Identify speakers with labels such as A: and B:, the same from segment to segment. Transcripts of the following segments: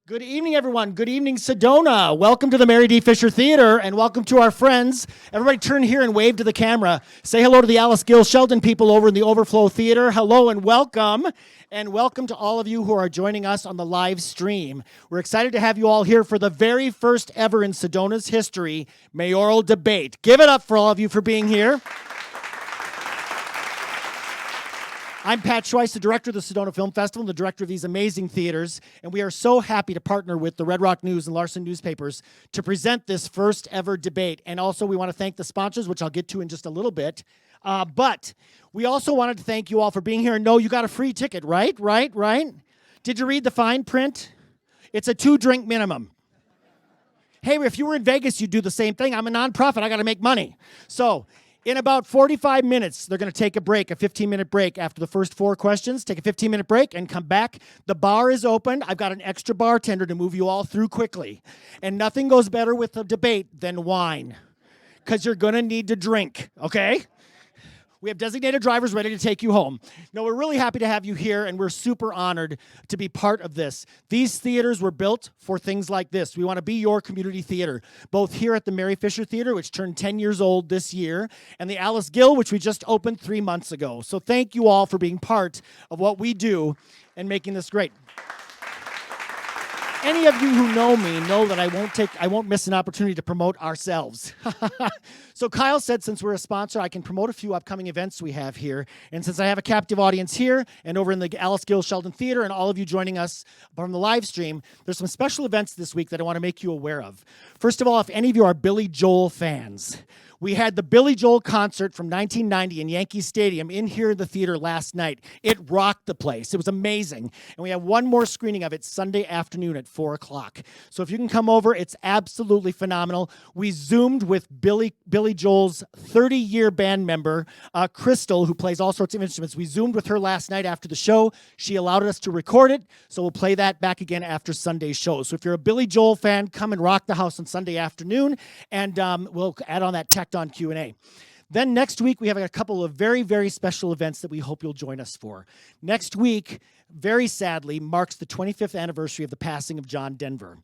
A: Good evening, everyone. Good evening, Sedona. Welcome to the Mary D. Fisher Theater, and welcome to our friends. Everybody turn here and wave to the camera. Say hello to the Alice Gill Sheldon people over in the Overflow Theater. Hello and welcome to all of you who are joining us on the live stream. We're excited to have you all here for the very first ever in Sedona's history mayoral debate. Give it up for all of you for being here. I'm Pat Schweiss, the director of the Sedona Film Festival and the director of these amazing theaters, and we are so happy to partner with the Red Rock News and Larson newspapers to present this first ever debate. And also we want to thank the sponsors, which I'll get to in just a little bit. But we also wanted to thank you all for being here and know you got a free ticket, right? Did you read the fine print? It's a 2-drink minimum. Hey, if you were in Vegas, you'd do the same thing. I'm a nonprofit. I got to make money. So in about 45 minutes, they're going to take a break, a 15-minute break after the first 4 questions. Take a 15-minute break and come back. The bar is open. I've got an extra bartender to move you all through quickly. And nothing goes better with a debate than wine, because you're going to need to drink, okay? We have designated drivers ready to take you home. No, we're really happy to have you here, and we're super honored to be part of this. These theaters were built for things like this. We want to be your community theater, both here at the Mary Fisher Theater, which turned 10 years old this year, and the Alice Gill, which we just opened 3 months ago. So thank you all for being part of what we do and making this great. Any of you who know me know that I won't miss an opportunity to promote ourselves. So Kyle said since we're a sponsor, I can promote a few upcoming events we have here. And since I have a captive audience here and over in the Alice Gill Sheldon Theater and all of you joining us from the live stream, there's some special events this week that I want to make you aware of. First of all, if any of you are Billy Joel fans, we had the Billy Joel concert from 1990 in Yankee Stadium in here in the theater last night. It rocked the place. It was amazing. And we have one more screening of it Sunday afternoon at 4 o'clock. So if you can come over, it's absolutely phenomenal. We Zoomed with Billy Joel's 30-year band member, Crystal, who plays all sorts of instruments. We Zoomed with her last night after the show. She allowed us to record it, so we'll play that back again after Sunday's show. So if you're a Billy Joel fan, come and rock the house on Sunday afternoon, and we'll add on that tacked on Q&A. Then next week, we have a couple of very, very special events that we hope you'll join us for. Next week, very sadly, marks the 25th anniversary of the passing of John Denver.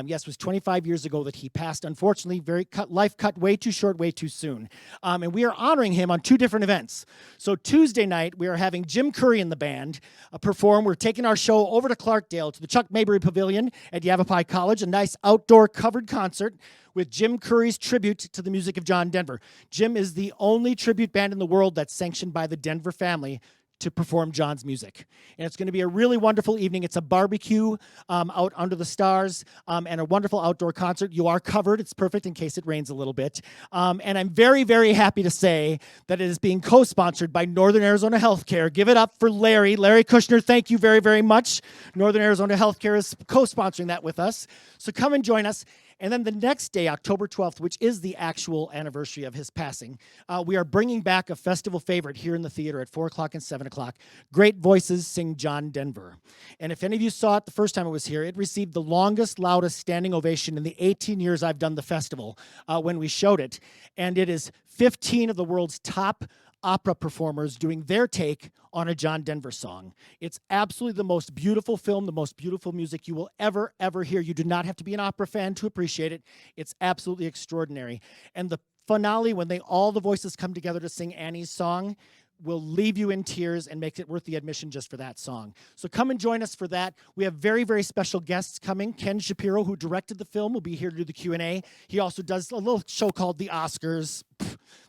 A: Yes, it was 25 years ago that he passed. Unfortunately, life cut way too short, way too soon. And we are honoring him on 2 different events. So Tuesday night, we are having Jim Curry and the band perform. We're taking our show over to Clarkdale to the Chuck Mabry Pavilion at Yavapai College, a nice outdoor covered concert with Jim Curry's tribute to the music of John Denver. Jim is the only tribute band in the world that's sanctioned by the Denver family to perform John's music. And it's going to be a really wonderful evening. It's a barbecue out under the stars and a wonderful outdoor concert. You are covered. It's perfect in case it rains a little bit. And I'm very, very happy to say that it is being co-sponsored by Northern Arizona Healthcare. Give it up for Larry. Larry Kushner, thank you very, very much. Northern Arizona Healthcare is co-sponsoring that with us. So come and join us. And then the next day, October 12th, which is the actual anniversary of his passing, we are bringing back a festival favorite here in the theater at 4 o'clock and 7 o'clock. Great Voices Sing John Denver. And if any of you saw it the first time it was here, it received the longest, loudest standing ovation in the 18 years I've done the festival when we showed it. And it is 15 of the world's top opera performers doing their take on a John Denver song. It's absolutely the most beautiful film, the most beautiful music you will ever, ever hear. You do not have to be an opera fan to appreciate it. It's absolutely extraordinary. And the finale, when all the voices come together to sing Annie's song, will leave you in tears and makes it worth the admission just for that song. So come and join us for that. We have very, very special guests coming. Ken Shapiro, who directed the film, will be here to do the Q&A. He also does a little show called The Oscars,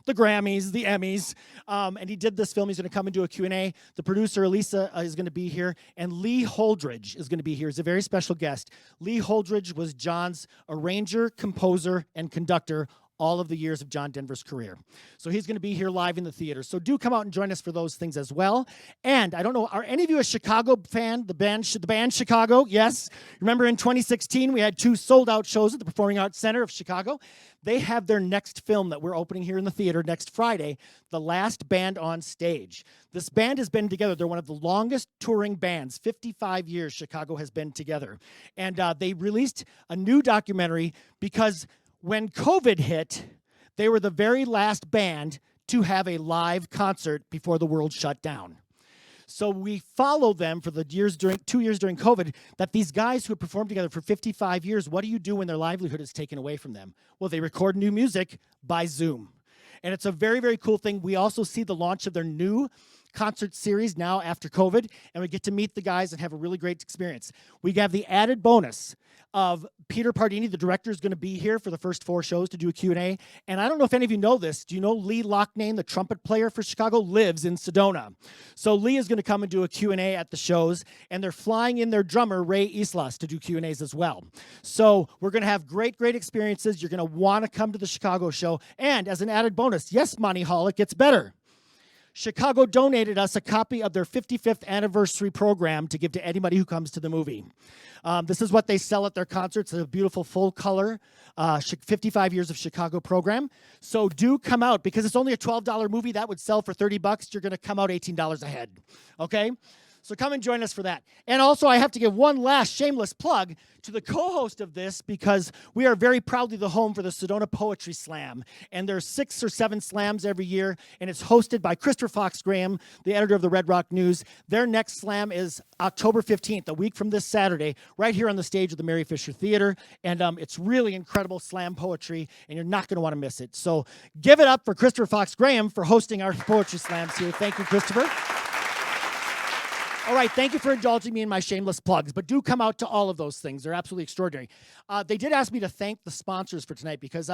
A: the Grammys, the Emmys, and he did this film. He's going to come and do a Q&A. The producer, Elisa, is going to be here, and Lee Holdridge is going to be here. He's a very special guest. Lee Holdridge was John's arranger, composer, and conductor all of the years of John Denver's career. So he's going to be here live in the theater. So do come out and join us for those things as well. And I don't know, are any of you a Chicago fan? The band Chicago? Yes. Remember in 2016, we had 2 sold-out shows at the Performing Arts Center of Chicago. They have their next film that we're opening here in the theater next Friday, The Last Band on Stage. This band has been together. They're one of the longest touring bands. 55 years Chicago has been together. And they released a new documentary because when COVID hit, they were the very last band to have a live concert before the world shut down. So we follow them for the 2 years during COVID, that these guys who have performed together for 55 years, what do you do when their livelihood is taken away from them? Well, they record new music by Zoom. And it's a very, very cool thing. We also see the launch of their new concert series now after COVID, and we get to meet the guys and have a really great experience. We have the added bonus of Peter Pardini, the director, is going to be here for the first 4 shows to do a Q&A. And I don't know if any of you know this. Do you know Lee Loughnane, the trumpet player for Chicago, lives in Sedona? So Lee is going to come and do a Q&A at the shows, and they're flying in their drummer, Ray Islas, to do Q&As as well. So we're going to have great, great experiences. You're going to want to come to the Chicago show. And as an added bonus, yes, Monty Hall, it gets better. Chicago donated us a copy of their 55th anniversary program to give to anybody who comes to the movie. This is what they sell at their concerts, a beautiful full-color 55 years of Chicago program. So do come out, because it's only a $12 movie. That would sell for $30. You're going to come out $18 a head, okay? So come and join us for that. And also, I have to give one last shameless plug to the co-host of this, because we are very proudly the home for the Sedona Poetry Slam. And there's 6 or 7 slams every year, and it's hosted by Christopher Fox Graham, the editor of the Red Rock News. Their next slam is October 15th, a week from this Saturday, right here on the stage of the Mary Fisher Theater. And it's really incredible slam poetry, and you're not going to want to miss it. So give it up for Christopher Fox Graham for hosting our poetry slams here. Thank you, Christopher. All right, thank you for indulging me in my shameless plugs, but do come out to all of those things. They're absolutely extraordinary. They did ask me to thank the sponsors for tonight, because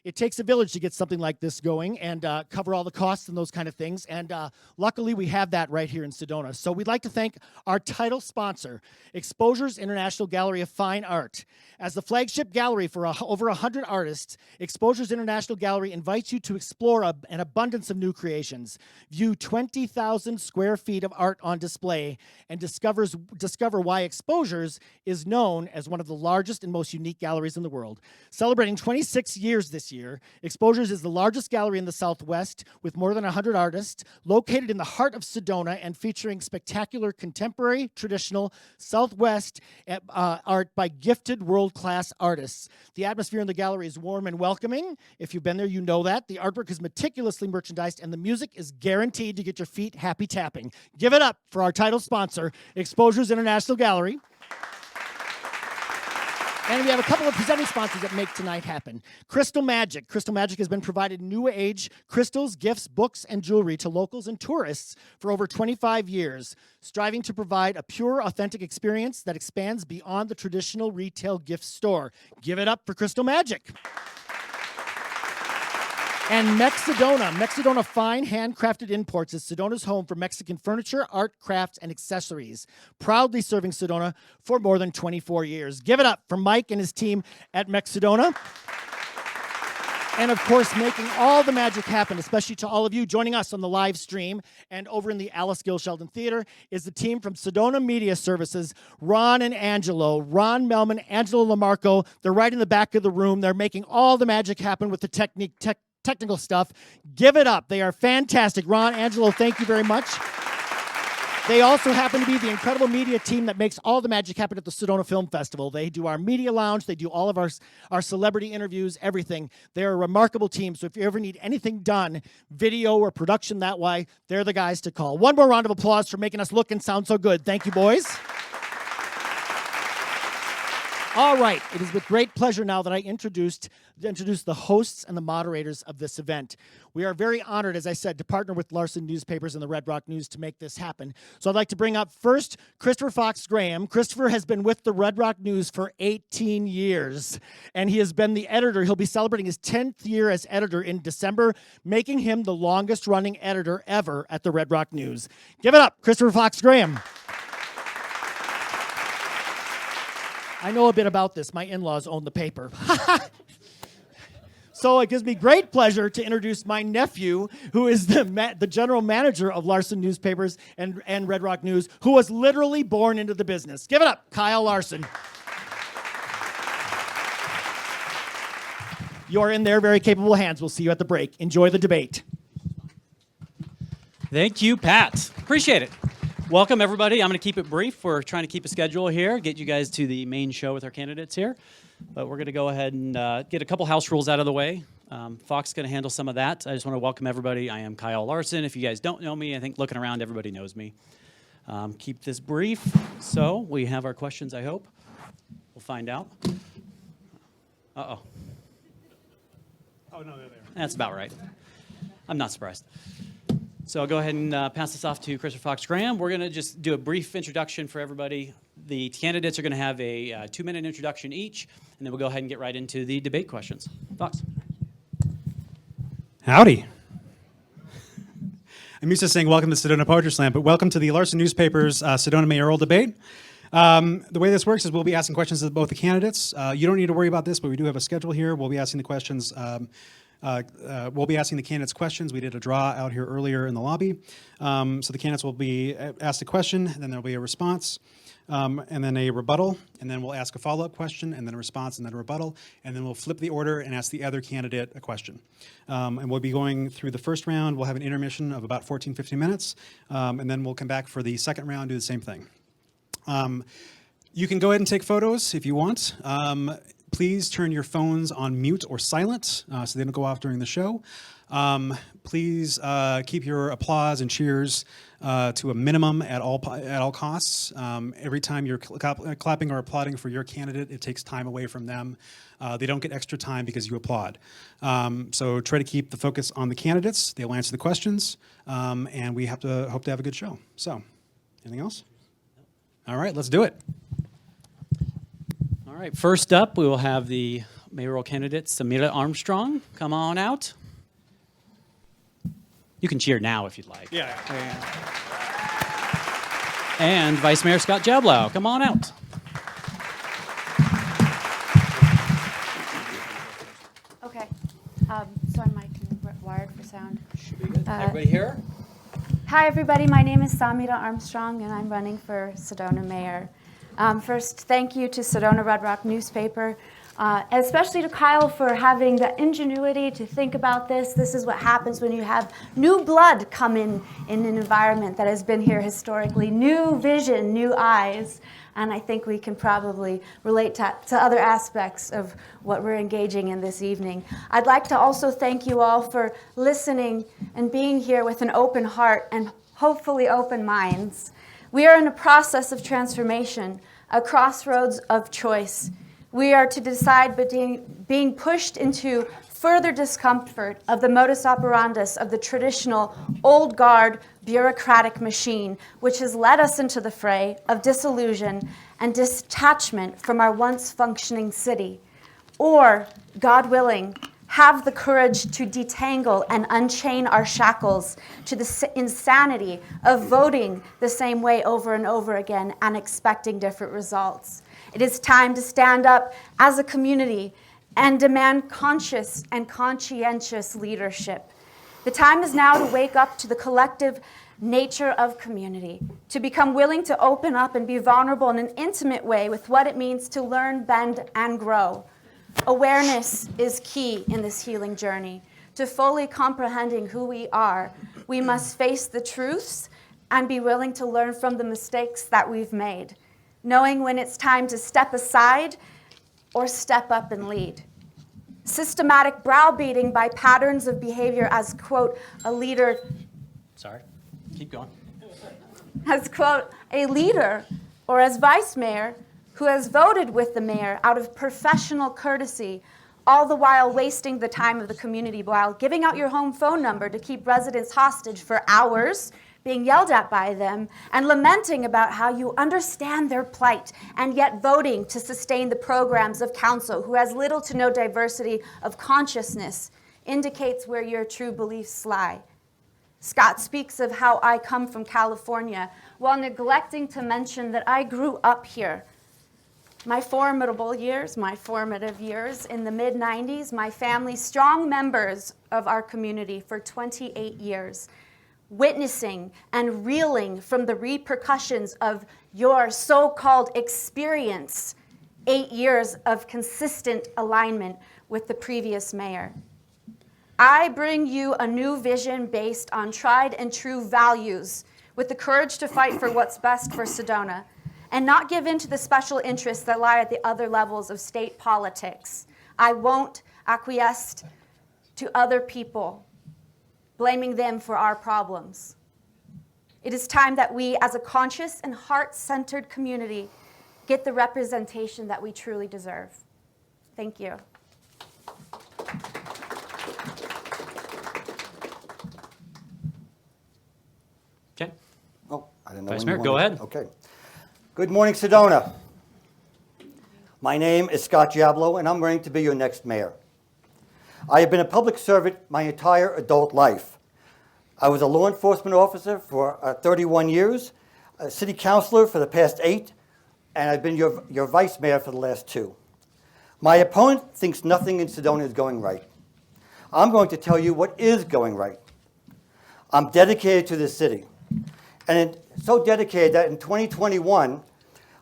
A: it takes a village to get something like this going and cover all the costs and those kind of things, and luckily we have that right here in Sedona. So we'd like to thank our title sponsor, Exposure's International Gallery of Fine Art. As the flagship gallery for over 100 artists, Exposure's International Gallery invites you to explore an abundance of new creations, view 20,000 square feet of art on display, and discover why Exposures is known as one of the largest and most unique galleries in the world. Celebrating 26 years this year, Exposures is the largest gallery in the Southwest with more than 100 artists, located in the heart of Sedona and featuring spectacular contemporary, traditional, Southwest art by gifted world-class artists. The atmosphere in the gallery is warm and welcoming. If you've been there, you know that. The artwork is meticulously merchandised, and the music is guaranteed to get your feet happy tapping. Give it up for our title sponsor, Exposure's International Gallery. And we have a couple of presenting sponsors that make tonight happen. Crystal Magic. Crystal Magic has been providing new age crystals, gifts, books, and jewelry to locals and tourists for over 25 years, striving to provide a pure, authentic experience that expands beyond the traditional retail gift store. Give it up for Crystal Magic. And Sedona Fine Handcrafted Imports is Sedona's home for Mexican furniture, art, crafts, and accessories. Proudly serving Sedona for more than 24 years. Give it up for Mike and his team at Sedona. And of course, making all the magic happen, especially to all of you joining us on the live stream and over in the Alice Gill Sheldon Theater, is the team from Sedona Media Services, Ron and Angelo. Ron Melman, Angelo Lamarco, they're right in the back of the room. They're making all the magic happen with the technical stuff. Give it up. They are fantastic. Ron, Angelo, thank you very much. They also happen to be the incredible media team that makes all the magic happen at the Sedona Film Festival. They do our media lounge. They do all of our celebrity interviews, everything. They're a remarkable team. So if you ever need anything done, video or production that way, they're the guys to call. One more round of applause for making us look and sound so good. Thank you, boys. All right, it is with great pleasure now that I introduce the hosts and the moderators of this event. We are very honored, as I said, to partner with Larson Newspapers and the Red Rock News to make this happen. So I'd like to bring up first Christopher Fox Graham. Christopher has been with the Red Rock News for 18 years, and he has been the editor. He'll be celebrating his 10th year as editor in December, making him the longest-running editor ever at the Red Rock News. Give it up, Christopher Fox Graham. I know a bit about this. My in-laws own the paper. So it gives me great pleasure to introduce my nephew, who is the general manager of Larson Newspapers and Red Rock News, who was literally born into the business. Give it up, Kyle Larson. You're in their very capable hands. We'll see you at the break. Enjoy the debate.
B: Thank you, Pat. Appreciate it. Welcome, everybody. I'm going to keep it brief. We're trying to keep a schedule here, get you guys to the main show with our candidates here. But we're going to go ahead and get a couple house rules out of the way. Fox is going to handle some of that. I just want to welcome everybody. I am Kyle Larson. If you guys don't know me, I think looking around, everybody knows me. Keep this brief. So we have our questions, I hope. We'll find out. Uh-oh.
C: Oh, no, they're there.
B: That's about right. I'm not surprised. So I'll go ahead and pass this off to Christopher Fox Graham. We're going to just do a brief introduction for everybody. The candidates are going to have a 2-minute introduction each, and then we'll go ahead and get right into the debate questions. Fox.
C: Howdy. I'm used to saying welcome to Sedona Poetry Slam, but welcome to the Larson Newspaper's Sedona Mayoral Debate. The way this works is we'll be asking questions of both the candidates. You don't need to worry about this, but we do have a schedule here. We'll be asking the questions. We'll be asking the candidates questions. We did a draw out here earlier in the lobby. So the candidates will be asked a question, and then there'll be a response, and then a rebuttal, and then we'll ask a follow-up question, and then a response, and then a rebuttal, and then we'll flip the order and ask the other candidate a question. And we'll be going through the first round. We'll have an intermission of about 14, 15 minutes, and then we'll come back for the second round, do the same thing. You can go ahead and take photos if you want. Please turn your phones on mute or silent so they don't go off during the show. Please keep your applause and cheers to a minimum at all costs. Every time you're clapping or applauding for your candidate, it takes time away from them. They don't get extra time because you applaud. So try to keep the focus on the candidates. They'll answer the questions, and we hope to have a good show. So, anything else? All right, let's do it.
B: All right, first up, we will have the mayoral candidate, Samaire Armstrong. Come on out. You can cheer now if you'd like.
C: Yeah.
B: And Vice Mayor Scott Jablow. Come on out.
D: Okay. So I'm mic wired for sound.
B: Should be good. Everybody here?
D: Hi, everybody. My name is Samaire Armstrong, and I'm running for Sedona Mayor. First, thank you to Sedona Red Rock newspaper, especially to Kyle for having the ingenuity to think about this. This is what happens when you have new blood come in an environment that has been here historically. New vision, new eyes. And I think we can probably relate to other aspects of what we're engaging in this evening. I'd like to also thank you all for listening and being here with an open heart and hopefully open minds. We are in a process of transformation, a crossroads of choice. We are to decide between being pushed into further discomfort of the modus operandus of the traditional old guard bureaucratic machine, which has led us into the fray of disillusion and detachment from our once functioning city. Or, God willing, have the courage to detangle and unchain our shackles to the insanity of voting the same way over and over again and expecting different results. It is time to stand up as a community and demand conscious and conscientious leadership. The time is now to wake up to the collective nature of community, to become willing to open up and be vulnerable in an intimate way with what it means to learn, bend, and grow. Awareness is key in this healing journey. To fully comprehending who we are, we must face the truths and be willing to learn from the mistakes that we've made, knowing when it's time to step aside or step up and lead. Systematic browbeating by patterns of behavior as, quote, a leader.
B: Sorry, keep going.
D: As, quote, a leader or as vice mayor who has voted with the mayor out of professional courtesy, all the while wasting the time of the community while giving out your home phone number to keep residents hostage for hours, being yelled at by them, and lamenting about how you understand their plight, and yet voting to sustain the programs of council who has little to no diversity of consciousness indicates where your true beliefs lie. Scott speaks of how I come from California while neglecting to mention that I grew up here. My formative years in the mid-90s, my family, strong members of our community for 28 years, witnessing and reeling from the repercussions of your so-called experience, 8 years of consistent alignment with the previous mayor. I bring you a new vision based on tried and true values with the courage to fight for what's best for Sedona and not give in to the special interests that lie at the other levels of state politics. I won't acquiesce to other people, blaming them for our problems. It is time that we, as a conscious and heart-centered community, get the representation that we truly deserve. Thank you.
B: Okay.
E: Oh, I didn't know.
B: Vice
E: when
B: Mayor,
E: you
B: go
E: wanted-
B: ahead.
E: Okay. Good morning, Sedona. My name is Scott Jablow, and I'm running to be your next mayor. I have been a public servant my entire adult life. I was a law enforcement officer for 31 years, a city councilor for the past 8, and I've been your vice mayor for the last 2. My opponent thinks nothing in Sedona is going right. I'm going to tell you what is going right. I'm dedicated to this city, and so dedicated that in 2021,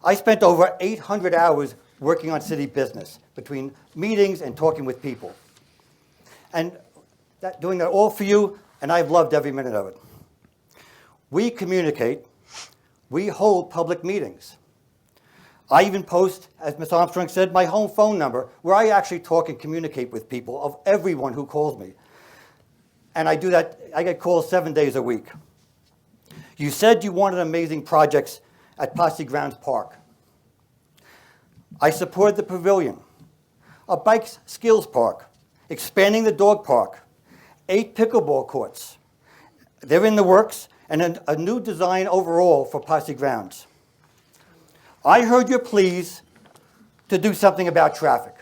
E: I spent over 800 hours working on city business, between meetings and talking with people. And doing that all for you, and I've loved every minute of it. We communicate. We hold public meetings. I even post, as Ms. Armstrong said, my home phone number, where I actually talk and communicate with people, of everyone who calls me. And I do that, I get calls 7 days a week. You said you wanted amazing projects at Posse Grounds Park. I supported the pavilion, a bike skills park, expanding the dog park, 8 pickleball courts. They're in the works, and a new design overall for Posse Grounds. I heard your pleas to do something about traffic.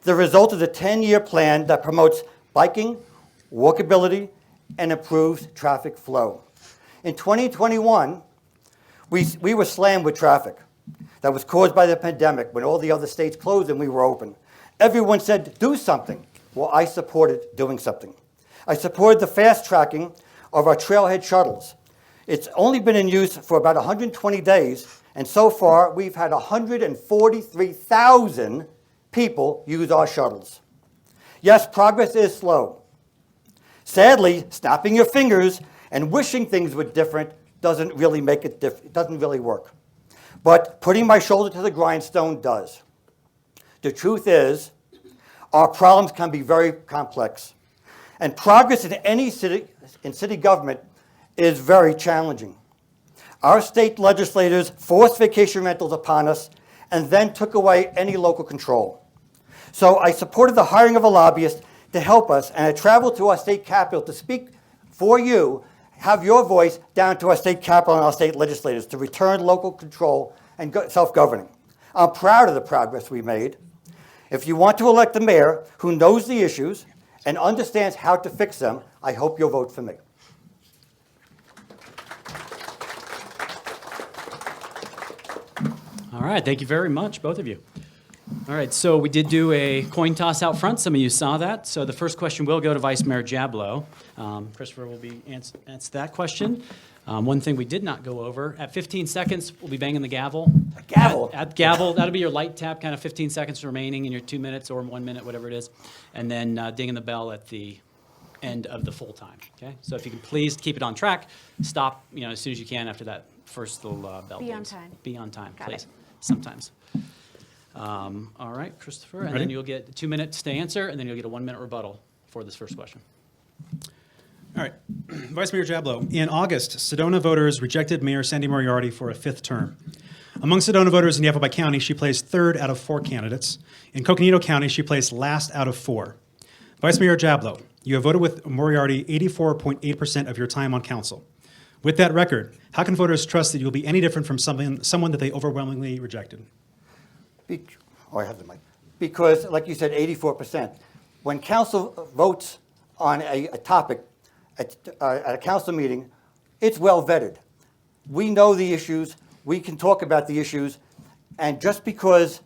E: The result is a 10-year plan that promotes biking, walkability, and improves traffic flow. In 2021, we were slammed with traffic. That was caused by the pandemic, when all the other states closed and we were open. Everyone said, do something. Well, I supported doing something. I supported the fast tracking of our trailhead shuttles. It's only been in use for about 120 days, and so far we've had 143,000 people use our shuttles. Yes, progress is slow. Sadly, snapping your fingers and wishing things were different doesn't really make it it doesn't really work. But putting my shoulder to the grindstone does. The truth is, our problems can be very complex. And progress in any city government is very challenging. Our state legislators forced vacation rentals upon us and then took away any local control. So I supported the hiring of a lobbyist to help us, and I traveled to our state capitol to speak for you, have your voice down to our state capitol and our state legislators to return local control and self-governing. I'm proud of the progress we made. If you want to elect a mayor who knows the issues and understands how to fix them, I hope you'll vote for me.
B: All right, thank you very much, both of you. All right, so we did do a coin toss out front. Some of you saw that. So the first question will go to Vice Mayor Jablow. Christopher will be answer that question. One thing we did not go over, at 15 seconds, we'll be banging the gavel.
E: A gavel?
B: At gavel, that'll be your light tap, kind of 15 seconds remaining in your 2 minutes or 1 minute, whatever it is. And then dinging the bell at the end of the full time, okay? So if you can please keep it on track, stop, as soon as you can after that first little bell
D: Be on
B: dings.
D: time.
B: Be on time,
D: Got
B: please,
D: it.
B: sometimes. All right, Christopher, and
C: Ready?
B: then you'll get 2 minutes to answer, and then you'll get a 1 minute rebuttal for this first question.
C: All right. Vice Mayor Jablow, in August, Sedona voters rejected Mayor Sandy Moriarty for a 5th term. Among Sedona voters in Yavapai County, she placed 3rd out of 4 candidates. In Coconino County, she placed last out of 4. Vice Mayor Jablow, you have voted with Moriarty 84.8% of your time on council. With that record, how can voters trust that you'll be any different from someone that they overwhelmingly rejected?
E: I have the mic. Because, like you said, 84%. When council votes on a topic at a council meeting, it's well vetted. We know the issues. We can talk about the issues. And just because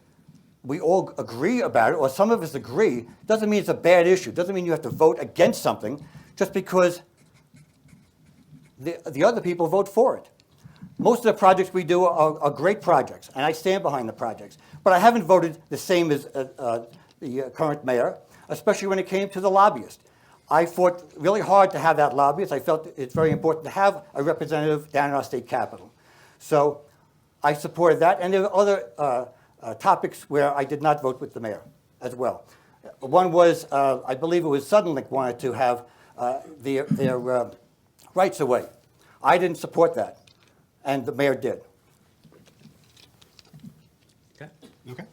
E: we all agree about it, or some of us agree, doesn't mean it's a bad issue. Doesn't mean you have to vote against something just because the other people vote for it. Most of the projects we do are great projects, and I stand behind the projects. But I haven't voted the same as the current mayor, especially when it came to the lobbyist. I fought really hard to have that lobbyist. I felt it's very important to have a representative down in our state capitol. So I supported that, and there were other topics where I did not vote with the mayor as well. One was, I believe it was Suddenlink wanted to have their rights away I didn't support that, and the mayor did.
B: Okay.
C: Okay.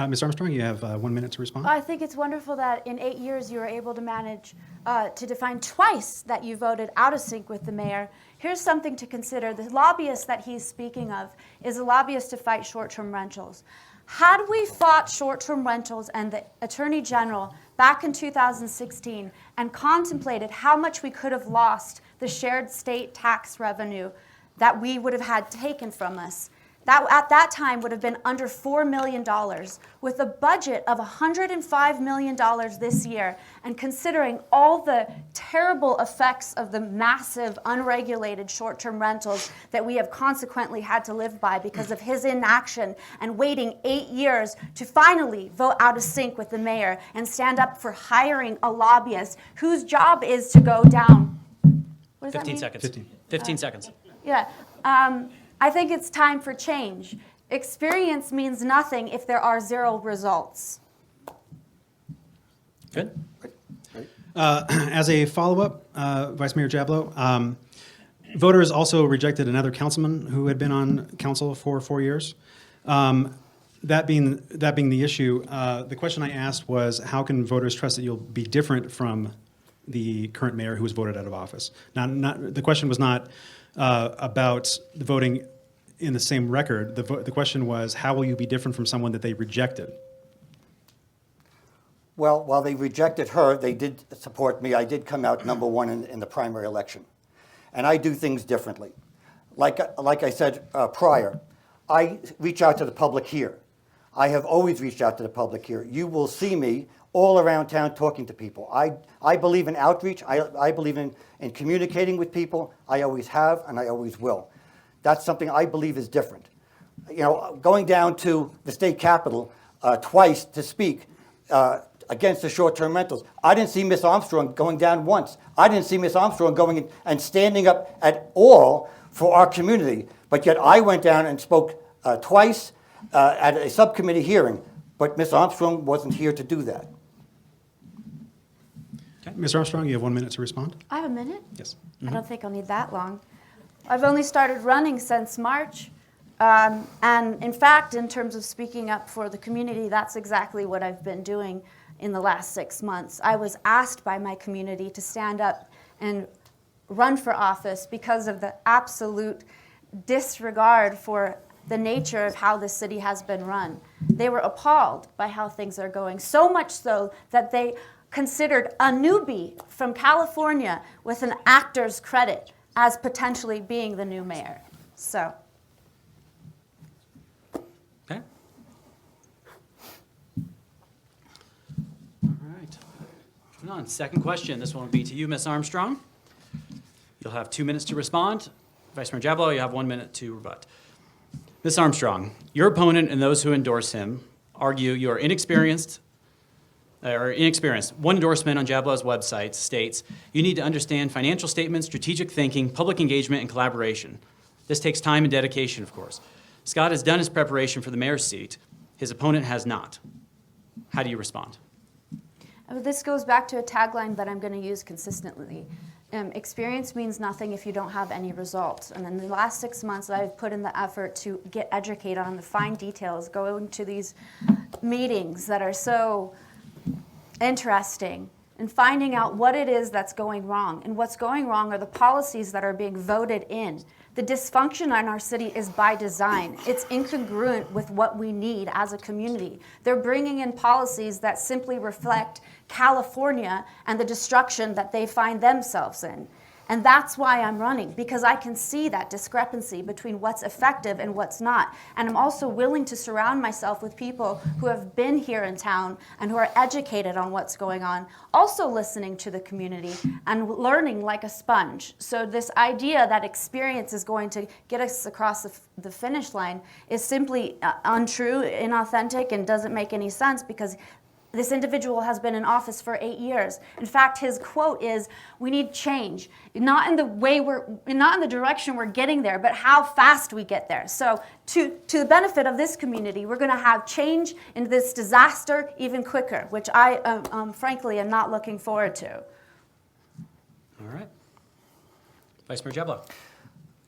C: Ms. Armstrong, you have 1 minute to respond.
D: I think it's wonderful that in 8 years you were able to manage to define twice that you voted out of sync with the mayor. Here's something to consider. The lobbyist that he's speaking of is a lobbyist to fight short-term rentals. Had we fought short-term rentals and the Attorney General back in 2016 and contemplated how much we could have lost the shared state tax revenue that we would have had taken from us, that at that time would have been under $4 million, with a budget of $105 million this year, and considering all the terrible effects of the massive unregulated short-term rentals that we have consequently had to live by because of his inaction and waiting 8 years to finally vote out of sync with the mayor and stand up for hiring a lobbyist whose job is to go down. What does that
B: 15
D: mean?
B: seconds. 15 seconds.
D: Yeah. I think it's time for change. Experience means nothing if there are 0 results.
B: Good.
C: As a follow-up, Vice Mayor Jablow, voters also rejected another councilman who had been on council for 4 years. That being the issue, the question I asked was, how can voters trust that you'll be different from the current mayor who was voted out of office? Now, the question was not about the voting in the same record. The question was, how will you be different from someone that they rejected?
E: Well, while they rejected her, they did support me. I did come out #1 in the primary election. And I do things differently. Like I said prior, I reach out to the public here. I have always reached out to the public here. You will see me all around town talking to people. I believe in outreach. I believe in communicating with people. I always have, and I always will. That's something I believe is different. You know, going down to the state capitol twice to speak against the short-term rentals. I didn't see Miss Armstrong going down once. I didn't see Miss Armstrong going and standing up at all for our community. But yet I went down and spoke twice at a subcommittee hearing. But Miss Armstrong wasn't here to do that.
C: Okay. Ms. Armstrong, you have 1 minute to respond.
D: I have a minute?
C: Yes.
D: I don't think I'll need that long. I've only started running since March. And in fact, in terms of speaking up for the community, that's exactly what I've been doing in the last 6 months. I was asked by my community to stand up and run for office because of the absolute disregard for the nature of how the city has been run. They were appalled by how things are going, so much so that they considered a newbie from California with an actor's credit as potentially being the new mayor. So.
B: Okay. All right. Moving on. Second question. This one will be to you, Ms. Armstrong. You'll have 2 minutes to respond. Vice Mayor Jablow, you have 1 minute to rebut. Ms. Armstrong, your opponent and those who endorse him argue you are inexperienced. One endorsement on Jablow's website states, you need to understand financial statements, strategic thinking, public engagement, and collaboration. This takes time and dedication, of course. Scott has done his preparation for the mayor's seat. His opponent has not. How do you respond?
D: This goes back to a tagline that I'm going to use consistently. Experience means nothing if you don't have any results. And in the last 6 months, I've put in the effort to get educated on the fine details, going to these meetings that are so interesting, and finding out what it is that's going wrong. And what's going wrong are the policies that are being voted in. The dysfunction in our city is by design. It's incongruent with what we need as a community. They're bringing in policies that simply reflect California and the destruction that they find themselves in. And that's why I'm running, because I can see that discrepancy between what's effective and what's not. And I'm also willing to surround myself with people who have been here in town and who are educated on what's going on, also listening to the community and learning like a sponge. So this idea that experience is going to get us across the finish line is simply untrue, inauthentic, and doesn't make any sense, because this individual has been in office for 8 years. In fact, his quote is, "We need change, not in the direction we're getting there, but how fast we get there." So, to the benefit of this community, we're going to have change in this disaster even quicker, which I, frankly, am not looking forward to.
B: All right. Vice Mayor Jablow.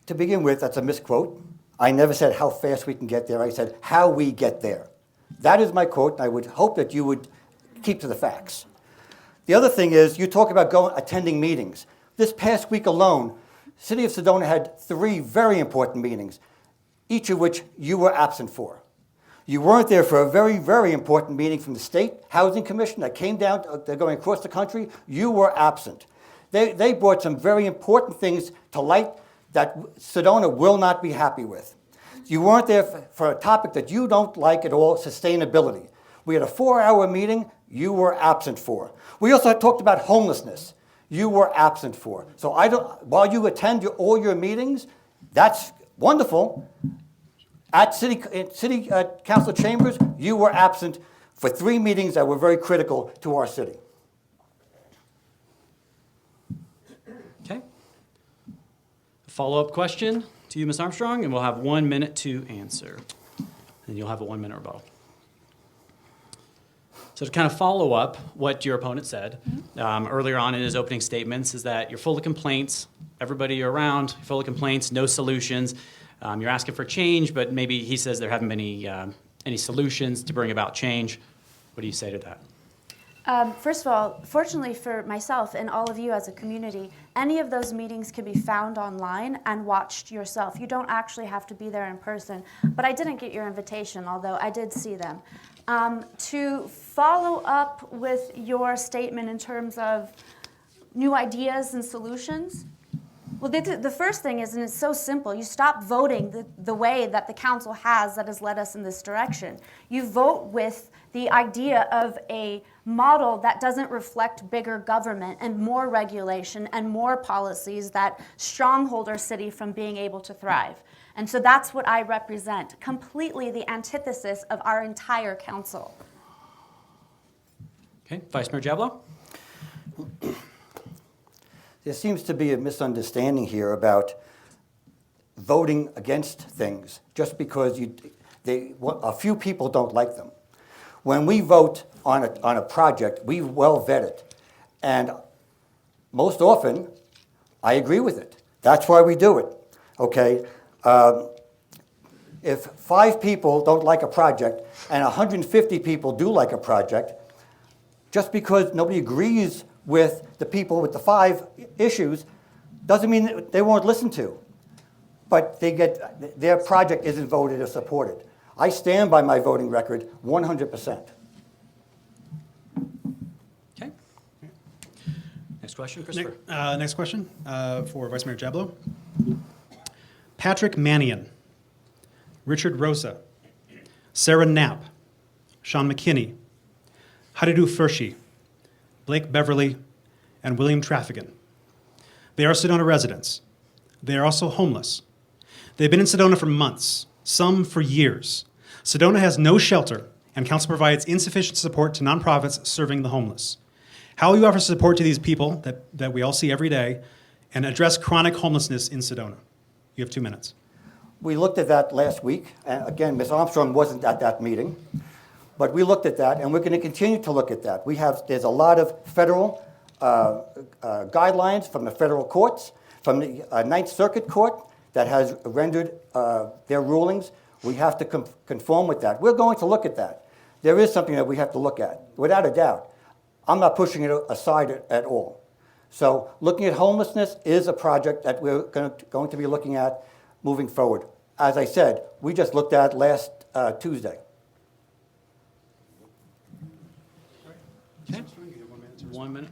E: To begin with, that's a misquote. I never said how fast we can get there. I said how we get there. That is my quote, and I would hope that you would keep to the facts. The other thing is, you talk about attending meetings. This past week alone, City of Sedona had 3 very important meetings, each of which you were absent for. You weren't there for a very, very important meeting from the State Housing Commission that came down, they're going across the country. You were absent. They brought some very important things to light that Sedona will not be happy with. You weren't there for a topic that you don't like at all, sustainability. We had a 4-hour meeting you were absent for. We also talked about homelessness. You were absent for. So while you attend all your meetings, that's wonderful. At City Council chambers, you were absent for 3 meetings that were very critical to our city.
B: Okay. Follow-up question to you, Ms. Armstrong, and we'll have 1 minute to answer. And you'll have a 1-minute rebuttal. So to kind of follow up what your opponent said earlier on in his opening statements is that you're full of complaints, everybody you're around, full of complaints, no solutions. You're asking for change, but maybe he says there haven't been any solutions to bring about change. What do you say to that?
D: First of all, fortunately for myself and all of you as a community, any of those meetings can be found online and watched yourself. You don't actually have to be there in person. But I didn't get your invitation, although I did see them. To follow up with your statement in terms of new ideas and solutions, well, the first thing is, and it's so simple, you stop voting the way that the council has that has led us in this direction. You vote with the idea of a model that doesn't reflect bigger government and more regulation and more policies that stronghold our city from being able to thrive. And so that's what I represent, completely the antithesis of our entire council.
B: Okay, Vice Mayor Jablow?
E: There seems to be a misunderstanding here about voting against things just because a few people don't like them. When we vote on a project, we well vet it. And most often, I agree with it. That's why we do it, okay? If 5 people don't like a project and 150 people do like a project, just because nobody agrees with the people with the 5 issues doesn't mean that they won't listen to. But their project isn't voted or supported. I stand by my voting record 100%.
B: Okay. Next question, Christopher.
C: Next question for Vice Mayor Jablow. Patrick Mannion, Richard Rosa, Sarah Knapp, Sean McKinney, Haridu Furshi, Blake Beverly, and William Traffigan. They are Sedona residents. They are also homeless. They've been in Sedona for months, some for years. Sedona has no shelter, and council provides insufficient support to nonprofits serving the homeless. How will you offer support to these people that we all see every day and address chronic homelessness in Sedona? You have 2 minutes.
E: We looked at that last week. And again, Ms. Armstrong wasn't at that meeting. But we looked at that, and we're going to continue to look at that. There's a lot of federal guidelines from the federal courts, from the Ninth Circuit Court that has rendered their rulings. We have to conform with that. We're going to look at that. There is something that we have to look at, without a doubt. I'm not pushing it aside at all. So looking at homelessness is a project that we're going to be looking at moving forward. As I said, we just looked at it last Tuesday.
B: Okay. 1 minute.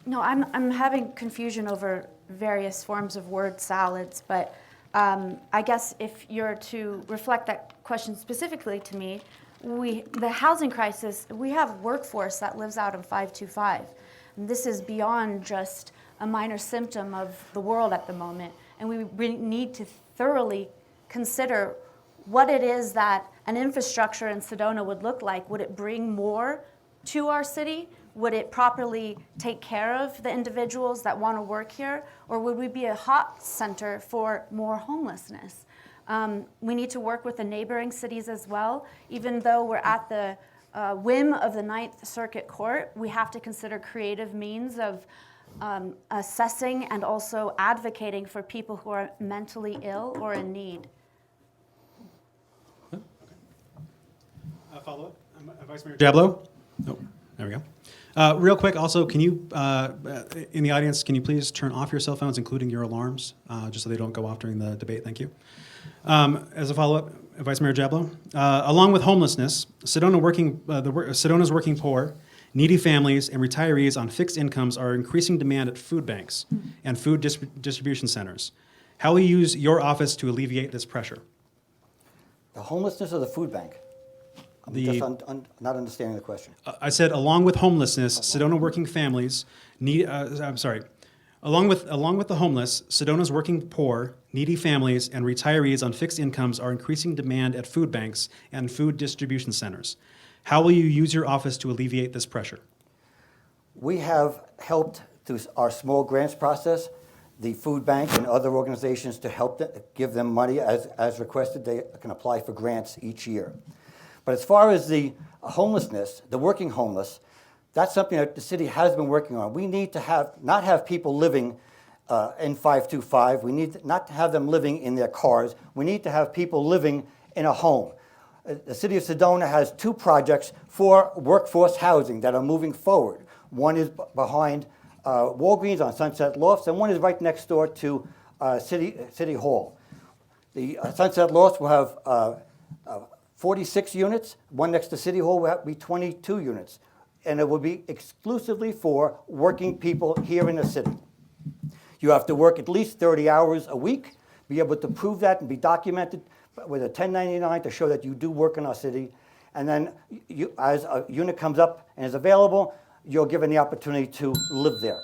D: No, I'm having confusion over various forms of word salads, but I guess if you're to reflect that question specifically to me, the housing crisis, we have workforce that lives out in 525. And this is beyond just a minor symptom of the world at the moment. And we need to thoroughly consider what it is that an infrastructure in Sedona would look like. Would it bring more to our city? Would it properly take care of the individuals that want to work here? Or would we be a hot center for more homelessness? We need to work with the neighboring cities as well. Even though we're at the whim of the Ninth Circuit Court, we have to consider creative means of assessing and also advocating for people who are mentally ill or in need.
C: Follow-up? Vice Mayor Jablow? Oh, there we go. Real quick, also, can you, in the audience, can you please turn off your cell phones, including your alarms, just so they don't go off during the debate? Thank you. As a follow-up, Vice Mayor Jablow, along with homelessness, Sedona's working poor, needy families, and retirees on fixed incomes are increasing demand at food banks and food distribution centers. How will you use your office to alleviate this pressure?
E: The homelessness or the food bank? I'm
C: The-
E: just not understanding the question.
C: I said, along with homelessness, Sedona working families need. Along with the homeless, Sedona's working poor, needy families, and retirees on fixed incomes are increasing demand at food banks and food distribution centers. How will you use your office to alleviate this pressure?
E: We have helped through our small grants process, the food bank and other organizations to help them, give them money as requested. They can apply for grants each year. But as far as the homelessness, the working homeless, that's something that the city has been working on. We need to not have people living in 525. We need not to have them living in their cars. We need to have people living in a home. The city of Sedona has 2 projects for workforce housing that are moving forward. One is behind Walgreens on Sunset Lofts, and one is right next door to City Hall. The Sunset Lofts will have 46 units. One next to City Hall will be 22 units. And it will be exclusively for working people here in the city. You have to work at least 30 hours a week, be able to prove that and be documented with a 1099 to show that you do work in our city. And then as a unit comes up and is available, you're given the opportunity to live there.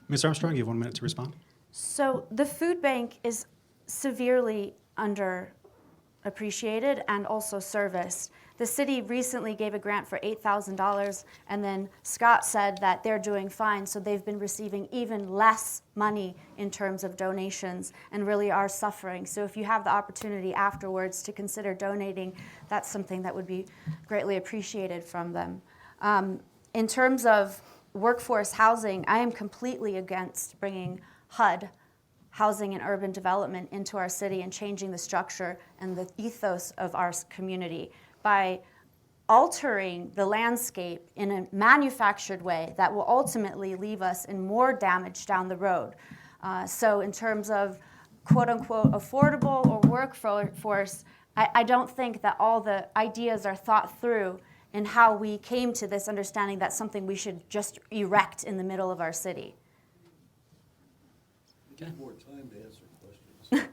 C: Ms. Armstrong, you have 1 minute to respond.
D: So the food bank is severely underappreciated and also serviced. The city recently gave a grant for $8,000, and then Scott said that they're doing fine, so they've been receiving even less money in terms of donations and really are suffering. So if you have the opportunity afterwards to consider donating, that's something that would be greatly appreciated from them. In terms of workforce housing, I am completely against bringing HUD, Housing and Urban Development, into our city and changing the structure and the ethos of our community by altering the landscape in a manufactured way that will ultimately leave us in more damage down the road. So in terms of quote-unquote affordable or workforce, I don't think that all the ideas are thought through in how we came to this understanding that's something we should just erect in the middle of our city.
F: More time to answer questions.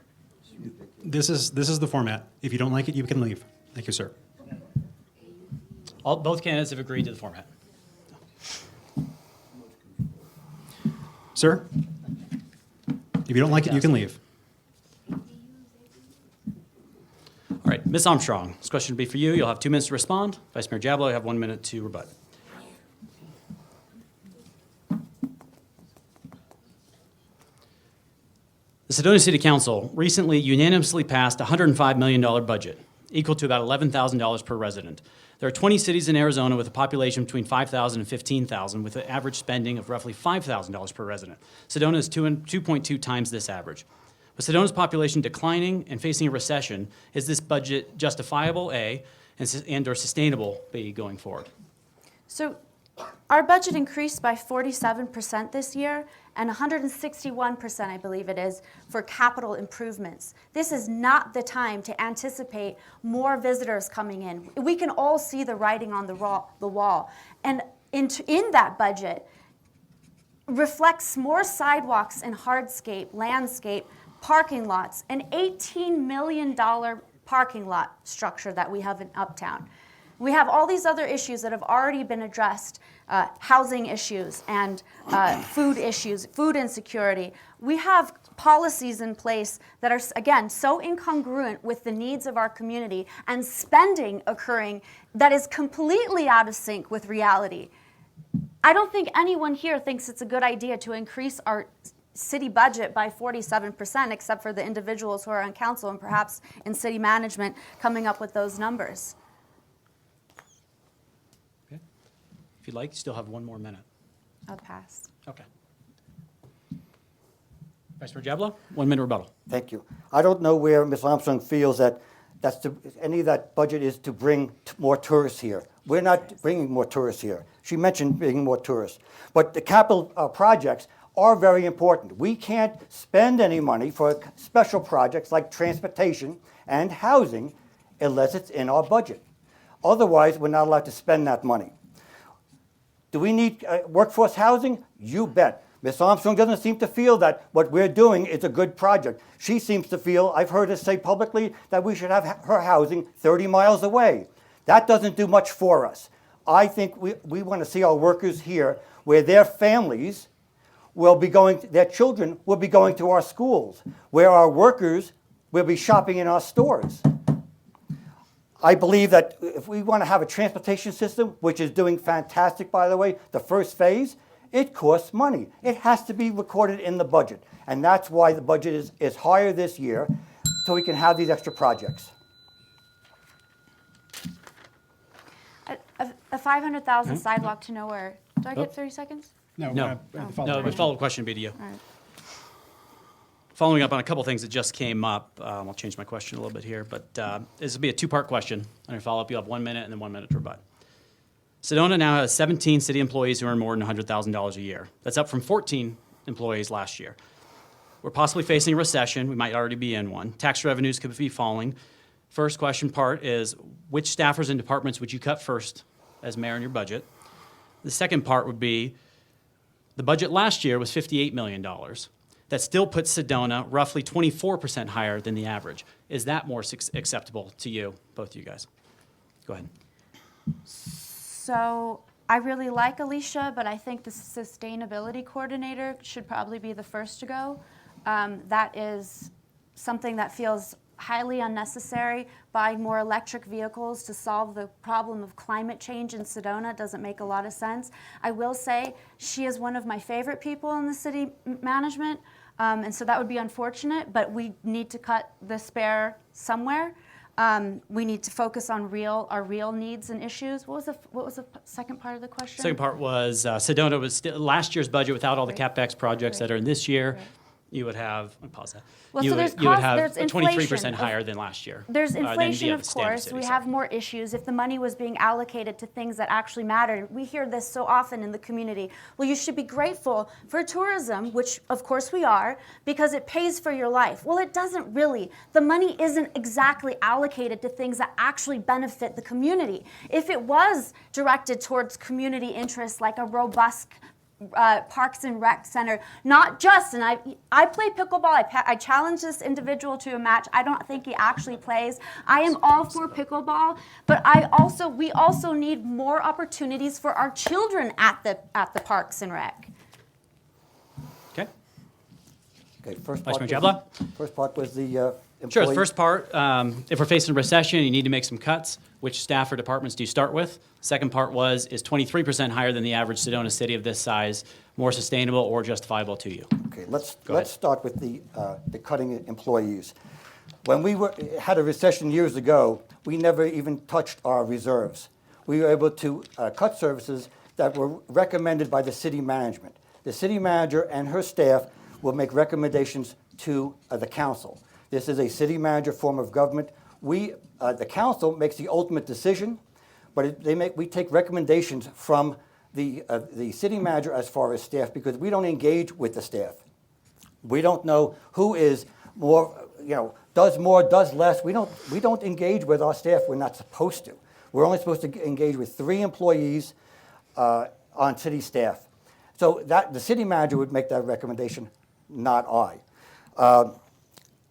C: This is the format. If you don't like it, you can leave. Thank you, sir.
B: Both candidates have agreed to the format.
C: Sir? If you don't like it, you can leave.
B: All right, Ms. Armstrong, this question will be for you. You'll have 2 minutes to respond. Vice Mayor Jablow, you have 1 minute to rebut. The Sedona City Council recently unanimously passed a $105 million budget, equal to about $11,000 per resident. There are 20 cities in Arizona with a population between 5,000 and 15,000 with an average spending of roughly $5,000 per resident. Sedona is 2.2 times this average. With Sedona's population declining and facing a recession, is this budget justifiable, A, and or sustainable, B, going forward?
D: So our budget increased by 47% this year and 161%, I believe it is, for capital improvements. This is not the time to anticipate more visitors coming in. We can all see the writing on the wall. And in that budget reflects more sidewalks and hardscape, landscape, parking lots, an $18 million parking lot structure that we have in Uptown. We have all these other issues that have already been addressed, housing issues and food issues, food insecurity. We have policies in place that are, again, so incongruent with the needs of our community and spending occurring that is completely out of sync with reality. I don't think anyone here thinks it's a good idea to increase our city budget by 47%, except for the individuals who are on council and perhaps in city management coming up with those numbers.
B: Okay. If you'd like, you still have 1 more minute.
D: I'll pass.
B: Okay. Vice Mayor Jablow, 1 minute rebuttal.
E: Thank you. I don't know where Ms. Armstrong feels that any of that budget is to bring more tourists here. We're not bringing more tourists here. She mentioned bringing more tourists. But the capital projects are very important. We can't spend any money for special projects like transportation and housing unless it's in our budget. Otherwise, we're not allowed to spend that money. Do we need workforce housing? You bet. Ms. Armstrong doesn't seem to feel that what we're doing is a good project. She seems to feel, I've heard her say publicly, that we should have her housing 30 miles away. That doesn't do much for us. I think we want to see our workers here where their families will be going, their children will be going to our schools, where our workers will be shopping in our stores. I believe that if we want to have a transportation system, which is doing fantastic, by the way, the first phase, it costs money. It has to be recorded in the budget. And that's why the budget is higher this year, so we can have these extra projects.
D: A 500,000 sidewalk to nowhere. Do I get 30 seconds?
C: No.
B: No, the follow-up question would be to you.
D: All right.
B: Following up on a couple things that just came up, I'll change my question a little bit here, but this will be a two-part question. On your follow-up, you'll have 1 minute and then 1 minute to rebut. Sedona now has 17 city employees who earn more than $100,000 a year. That's up from 14 employees last year. We're possibly facing a recession. We might already be in one. Tax revenues could be falling. First question part is, which staffers and departments would you cut first as mayor in your budget? The second part would be, the budget last year was $58 million. That still puts Sedona roughly 24% higher than the average. Is that more acceptable to you, both of you guys? Go ahead.
D: So I really like Alicia, but I think the sustainability coordinator should probably be the first to go. That is something that feels highly unnecessary. Buying more electric vehicles to solve the problem of climate change in Sedona doesn't make a lot of sense. I will say she is one of my favorite people in the city management, and so that would be unfortunate, but we need to cut the spare somewhere. We need to focus on our real needs and issues. What was the second part of the question?
B: Second part was Sedona was last year's budget without all the CapEx projects that are in this year. You would have, let me pause that.
D: Well,
B: you
D: so
B: would have 23% higher than last year.
D: There's
B: than
D: inflation,
B: the
D: of
B: standard
D: course.
B: city,
D: We
B: sorry.
D: have more issues. If the money was being allocated to things that actually mattered, we hear this so often in the community. Well, you should be grateful for tourism, which of course we are, because it pays for your life. Well, it doesn't really. The money isn't exactly allocated to things that actually benefit the community. If it was directed towards community interests like a robust Parks and Rec Center, not just, and I play pickleball, I challenge this individual to a match. I don't think he actually plays. I am all for pickleball, but we also need more opportunities for our children at the Parks and Rec.
B: Okay.
E: Okay, first
B: Vice
E: part.
B: Mayor Jablow?
E: First part was the employee.
B: Sure, the first part, if we're facing a recession, you need to make some cuts. Which staff or departments do you start with? Second part was, is 23% higher than the average Sedona city of this size more sustainable or justifiable to you?
E: Okay, let's
B: ahead.
E: start with the cutting employees. When we had a recession years ago, we never even touched our reserves. We were able to cut services that were recommended by the city management. The city manager and her staff will make recommendations to the council. This is a city manager form of government. The council makes the ultimate decision, but we take recommendations from the city manager as far as staff, because we don't engage with the staff. We don't know who is more, does more, does less. We don't engage with our staff. We're not supposed to. We're only supposed to engage with 3 employees on city staff. So the city manager would make that recommendation, not I.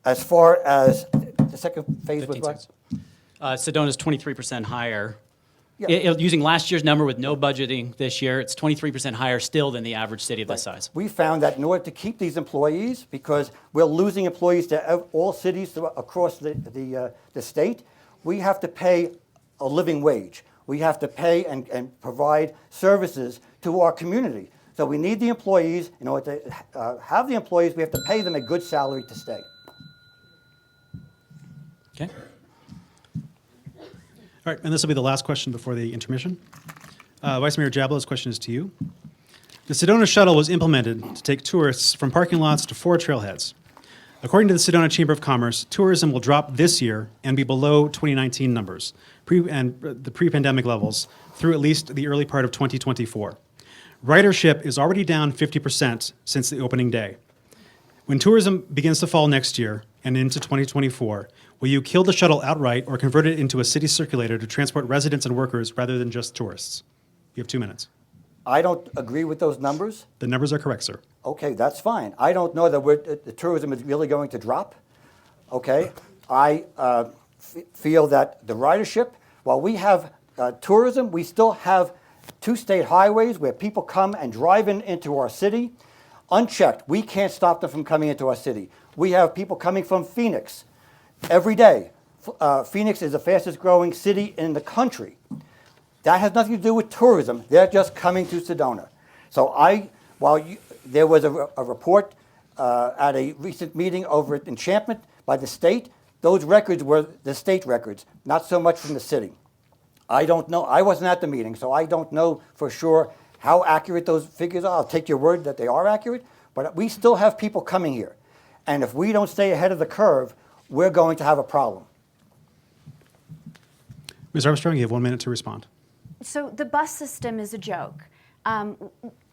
E: As far as the second phase was
B: 15
E: what?
B: seconds. Sedona's 23% higher.
E: Yeah.
B: Using last year's number with no budgeting this year, it's 23% higher still than the average city of this size.
E: We found that in order to keep these employees, because we're losing employees to all cities across the state, we have to pay a living wage. We have to pay and provide services to our community. So we need the employees. In order to have the employees, we have to pay them a good salary to stay.
B: Okay.
C: All right, and this will be the last question before the intermission. Vice Mayor Jablow's question is to you. The Sedona Shuttle was implemented to take tourists from parking lots to 4 trailheads. According to the Sedona Chamber of Commerce, tourism will drop this year and be below 2019 numbers, the pre-pandemic levels, through at least the early part of 2024. Ridership is already down 50% since the opening day. When tourism begins to fall next year and into 2024, will you kill the shuttle outright or convert it into a city circulator to transport residents and workers rather than just tourists? You have 2 minutes.
E: I don't agree with those numbers.
C: The numbers are correct, sir.
E: Okay, that's fine. I don't know that the tourism is really going to drop. Okay, I feel that the ridership, while we have tourism, we still have 2 state highways where people come and drive into our city unchecked. We can't stop them from coming into our city. We have people coming from Phoenix every day. Phoenix is the fastest growing city in the country. That has nothing to do with tourism. They're just coming to Sedona. So there was a report at a recent meeting over at Enchantment by the state. Those records were the state records, not so much from the city. I don't know. I wasn't at the meeting, so I don't know for sure how accurate those figures are. I'll take your word that they are accurate, but we still have people coming here. And if we don't stay ahead of the curve, we're going to have a problem.
C: Ms. Armstrong, you have 1 minute to respond.
D: So the bus system is a joke.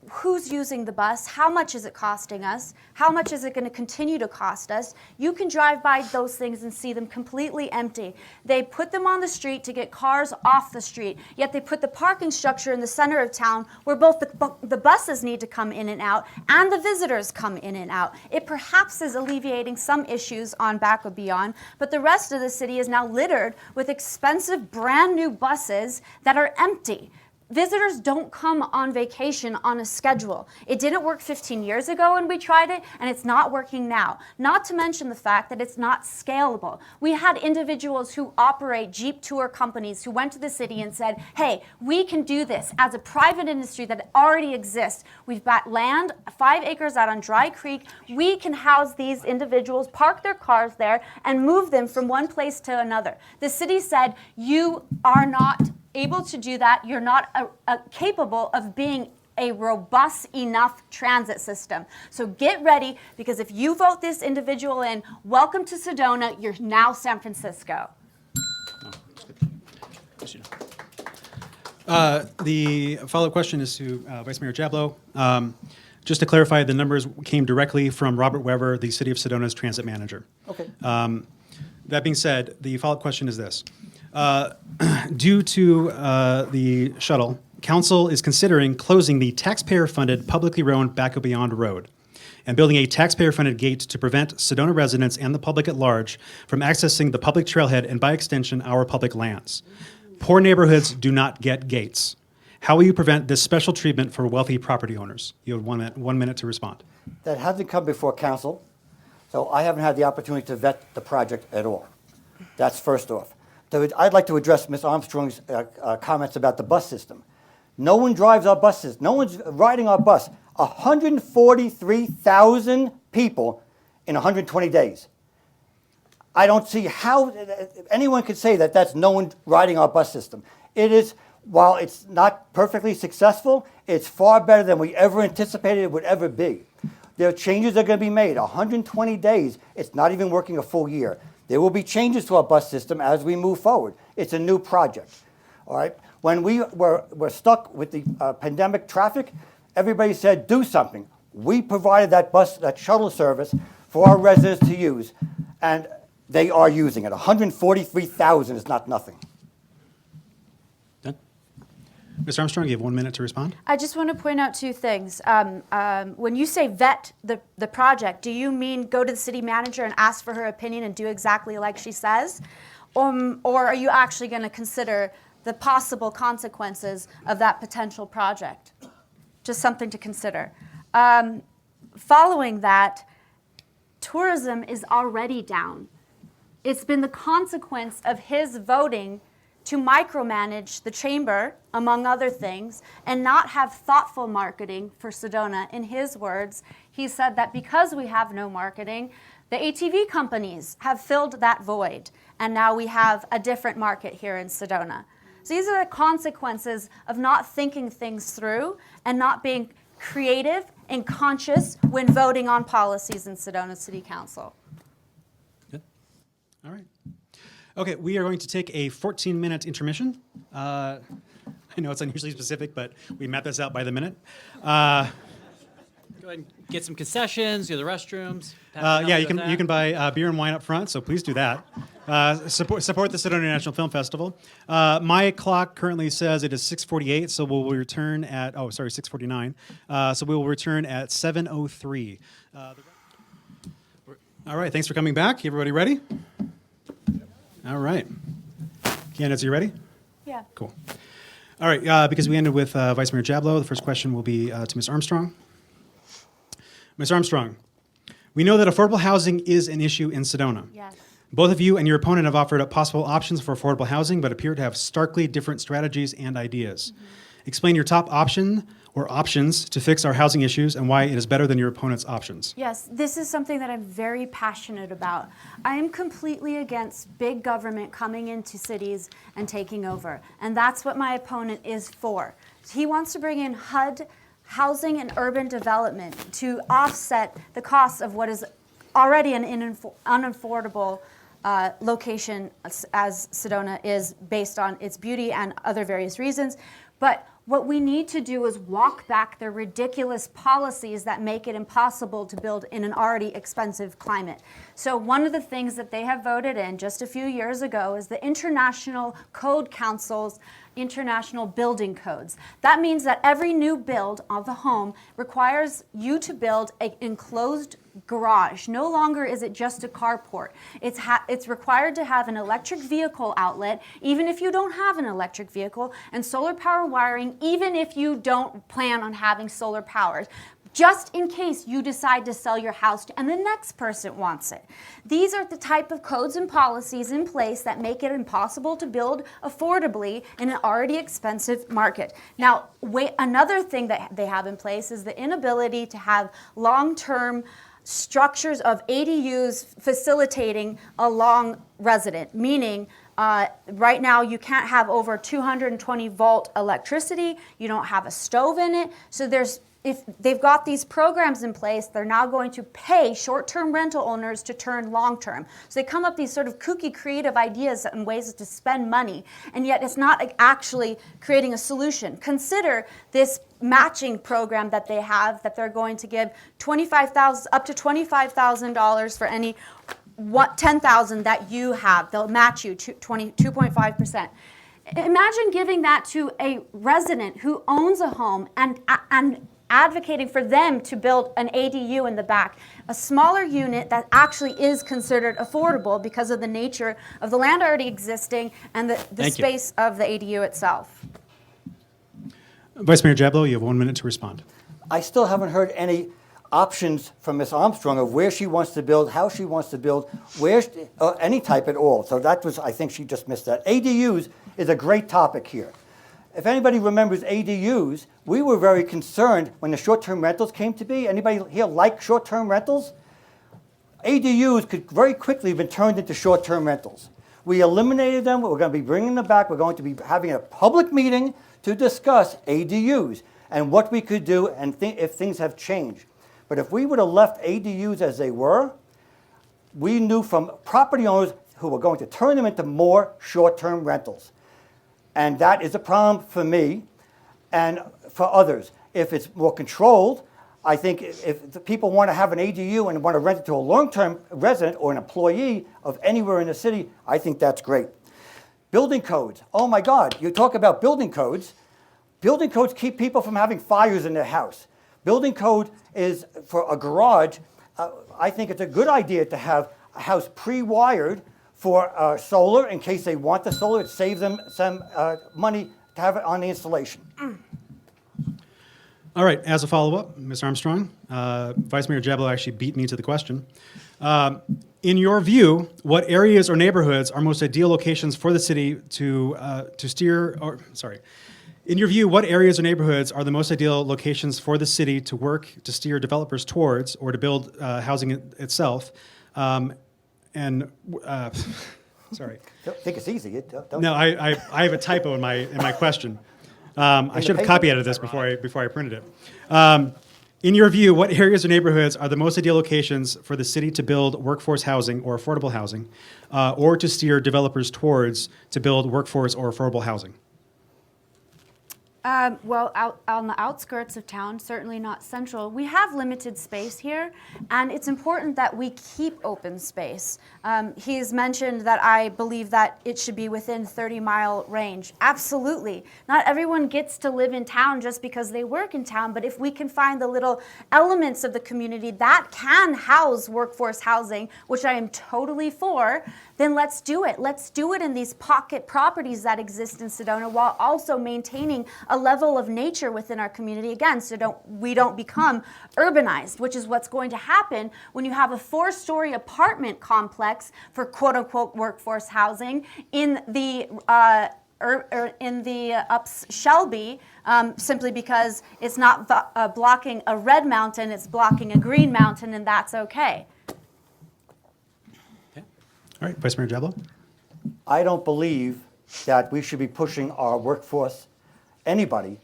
D: Who's using the bus? How much is it costing us? How much is it going to continue to cost us? You can drive by those things and see them completely empty. They put them on the street to get cars off the street, yet they put the parking structure in the center of town where both the buses need to come in and out and the visitors come in and out. It perhaps is alleviating some issues on Back or Beyond, but the rest of the city is now littered with expensive brand new buses that are empty. Visitors don't come on vacation on a schedule. It didn't work 15 years ago when we tried it, and it's not working now. Not to mention the fact that it's not scalable. We had individuals who operate Jeep tour companies who went to the city and said, hey, we can do this as a private industry that already exists. We've got land, 5 acres out on Dry Creek. We can house these individuals, park their cars there, and move them from one place to another. The city said, you are not able to do that. You're not capable of being a robust enough transit system. So get ready, because if you vote this individual in, welcome to Sedona, you're now San Francisco.
C: The follow-up question is to Vice Mayor Jablow. Just to clarify, the numbers came directly from Robert Weber, the City of Sedona's transit manager.
E: Okay.
C: That being said, the follow-up question is this. Due to the shuttle, Council is considering closing the taxpayer-funded, publicly owned Back or Beyond Road and building a taxpayer-funded gate to prevent Sedona residents and the public at large from accessing the public trailhead and, by extension, our public lands. Poor neighborhoods do not get gates. How will you prevent this special treatment for wealthy property owners? You have 1 minute to respond.
E: That hasn't come before council, so I haven't had the opportunity to vet the project at all. That's first off. So I'd like to address Ms. Armstrong's comments about the bus system. No one drives our buses. No one's riding our bus. 143,000 people in 120 days. I don't see how anyone could say that that's no one riding our bus system. It is, while it's not perfectly successful, it's far better than we ever anticipated it would ever be. There are changes that are going to be made. 120 days, it's not even working a full year. There will be changes to our bus system as we move forward. It's a new project, all right? When we were stuck with the pandemic traffic, everybody said, do something. We provided that shuttle service for our residents to use, and they are using it. 143,000 is not nothing.
C: Done? Ms. Armstrong, you have 1 minute to respond.
D: I just want to point out 2 things. When you say vet the project, do you mean go to the city manager and ask for her opinion and do exactly like she says? Or are you actually going to consider the possible consequences of that potential project? Just something to consider. Following that, tourism is already down. It's been the consequence of his voting to micromanage the chamber, among other things, and not have thoughtful marketing for Sedona. In his words, he said that because we have no marketing, the ATV companies have filled that void, and now we have a different market here in Sedona. So these are the consequences of not thinking things through and not being creative, and conscious when voting on policies in Sedona City Council.
C: Good. All right. Okay, we are going to take a 14-minute intermission. I know it's unusually specific, but we map this out by the minute.
B: Go ahead and get some concessions, go to the restrooms.
C: Yeah, you can buy beer and wine up front, so please do that. Support the Sedona National Film Festival. My clock currently says it is 6:48, so we'll return at 6:49. So we will return at 7:03. All right, thanks for coming back. Everybody ready? All right. Candidates, you ready?
D: Yeah.
C: Cool. All right, because we ended with Vice Mayor Jablow, the first question will be to Ms. Armstrong. Ms. Armstrong, we know that affordable housing is an issue in Sedona.
D: Yes.
C: Both of you and your opponent have offered up possible options for affordable housing, but appear to have starkly different strategies and ideas. Explain your top option or options to fix our housing issues and why it is better than your opponent's options.
D: Yes, this is something that I'm very passionate about. I am completely against big government coming into cities and taking over, and that's what my opponent is for. He wants to bring in HUD, housing and urban development, to offset the costs of what is already an unaffordable location as Sedona is, based on its beauty and other various reasons. But what we need to do is walk back the ridiculous policies that make it impossible to build in an already expensive climate. So one of the things that they have voted in just a few years ago is the International Code Council's international building codes. That means that every new build of a home requires you to build an enclosed garage. No longer is it just a carport. It's required to have an electric vehicle outlet, even if you don't have an electric vehicle, and solar power wiring, even if you don't plan on having solar powers, just in case you decide to sell your house and the next person wants it. These are the type of codes and policies in place that make it impossible to build affordably in an already expensive market. Now, another thing that they have in place is the inability to have long-term structures of ADUs facilitating a long resident, meaning right now you can't have over 220 volt electricity, you don't have a stove in it, so if they've got these programs in place, they're now going to pay short-term rental owners to turn long-term. So they come up with these sort of kooky creative ideas and ways to spend money, and yet it's not actually creating a solution. Consider this matching program that they have, that they're going to give up to $25,000 for any 10,000 that you have. They'll match you 2.5%. Imagine giving that to a resident who owns a home and advocating for them to build an ADU in the back, a smaller unit that actually is considered affordable because of the nature of the land already existing and the space of the ADU itself.
C: Vice Mayor Jablow, you have 1 minute to respond.
E: I still haven't heard any options from Ms. Armstrong of where she wants to build, how she wants to build, any type at all. So I think she just missed that. ADUs is a great topic here. If anybody remembers ADUs, we were very concerned when the short-term rentals came to be. Anybody here like short-term rentals? ADUs could very quickly have been turned into short-term rentals. We eliminated them. We're going to be bringing them back. We're going to be having a public meeting to discuss ADUs and what we could do and if things have changed. But if we would have left ADUs as they were, we knew from property owners who were going to turn them into more short-term rentals. And that is a problem for me and for others. If it's more controlled, I think if the people want to have an ADU and want to rent it to a long-term resident or an employee of anywhere in the city, I think that's great. Building codes. Oh my God, you talk about building codes. Building codes keep people from having fires in their house. Building code is for a garage. I think it's a good idea to have a house pre-wired for solar in case they want the solar. It saves them some money to have it on the installation.
C: All right, as a follow-up, Ms. Armstrong, Vice Mayor Jablow actually beat me to the question. In your view, what areas or neighborhoods are most ideal locations for the city to steer, or sorry, in your view, what areas or neighborhoods are the most ideal locations for the city to work to steer developers towards or to build housing itself? Sorry.
E: Think it's easy.
C: No, I have a typo in my question. I should have copy edited this before I printed it. In your view, what areas or neighborhoods are the most ideal locations for the city to build workforce housing or affordable housing, or to steer developers towards to build workforce or affordable housing?
D: Well, out on the outskirts of town, certainly not central. We have limited space here, and it's important that we keep open space. He's mentioned that I believe that it should be within 30-mile range. Absolutely. Not everyone gets to live in town just because they work in town, but if we can find the little elements of the community that can house workforce housing, which I am totally for, then let's do it. Let's do it in these pocket properties that exist in Sedona while also maintaining a level of nature within our community, again, so we don't become urbanized, which is what's going to happen when you have a 4-story apartment complex for quote-unquote workforce housing in the Ups Shelby, simply because it's not blocking a red mountain, it's blocking a green mountain, and that's okay.
C: All right, Vice Mayor Jablow.
E: I don't believe that we should be pushing our workforce, anybody,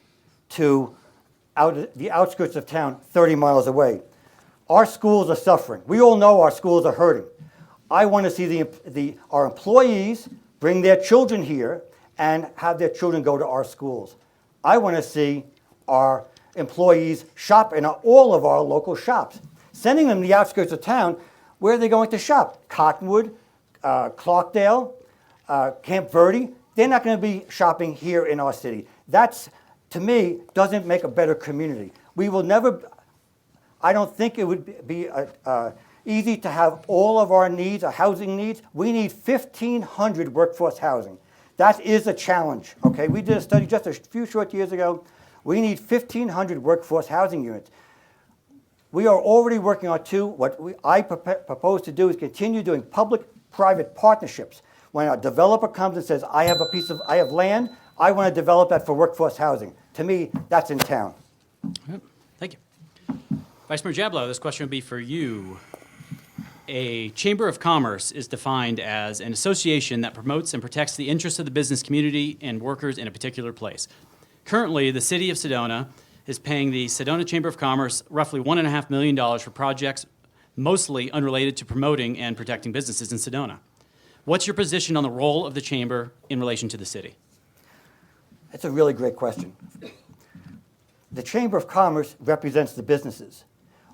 E: to the outskirts of town 30 miles away. Our schools are suffering. We all know our schools are hurting. I want to see our employees bring their children here and have their children go to our schools. I want to see our employees shop in all of our local shops. Sending them to the outskirts of town, where are they going to shop? Cottonwood, Clarkdale, Camp Verde, they're not going to be shopping here in our city. That's, to me, doesn't make a better community. We will never, I don't think it would be easy to have all of our needs, our housing needs. We need 1,500 workforce housing. That is a challenge, okay? We did a study just a few short years ago. We need 1,500 workforce housing units. We are already working on 2. What I propose to do is continue doing public-private partnerships. When a developer comes and says, I have land, I want to develop that for workforce housing. To me, that's in town.
B: Yep. Thank you. Vice Mayor Jablow, this question would be for you. A chamber of commerce is defined as an association that promotes and protects the interests of the business community and workers in a particular place. Currently, the city of Sedona is paying the Sedona Chamber of Commerce roughly $1.5 million for projects mostly unrelated to promoting and protecting businesses in Sedona. What's your position on the role of the chamber in relation to the city?
E: That's a really great question. The Chamber of Commerce represents the businesses.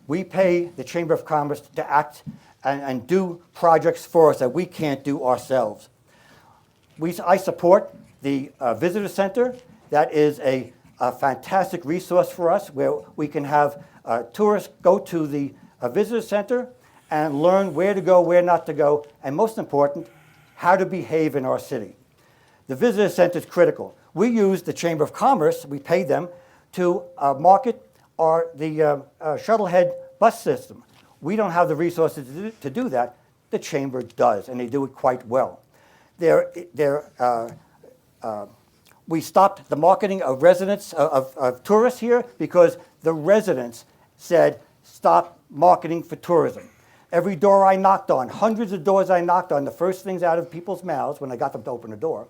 E: We pay the Chamber of Commerce to act and do projects for us that we can't do ourselves. I support the visitor center. That is a fantastic resource for us where we can have tourists go to the visitor center and learn where to go, where not to go, and most important, how to behave in our city. The visitor center is critical. We use the Chamber of Commerce, we pay them to market the shuttlehead bus system. We don't have the resources to do that. The Chamber does, and they do it quite well. We stopped the marketing of residents, of tourists here because the residents said, stop marketing for tourism. Every door I knocked on, hundreds of doors I knocked on, the first things out of people's mouths when I got them to open the door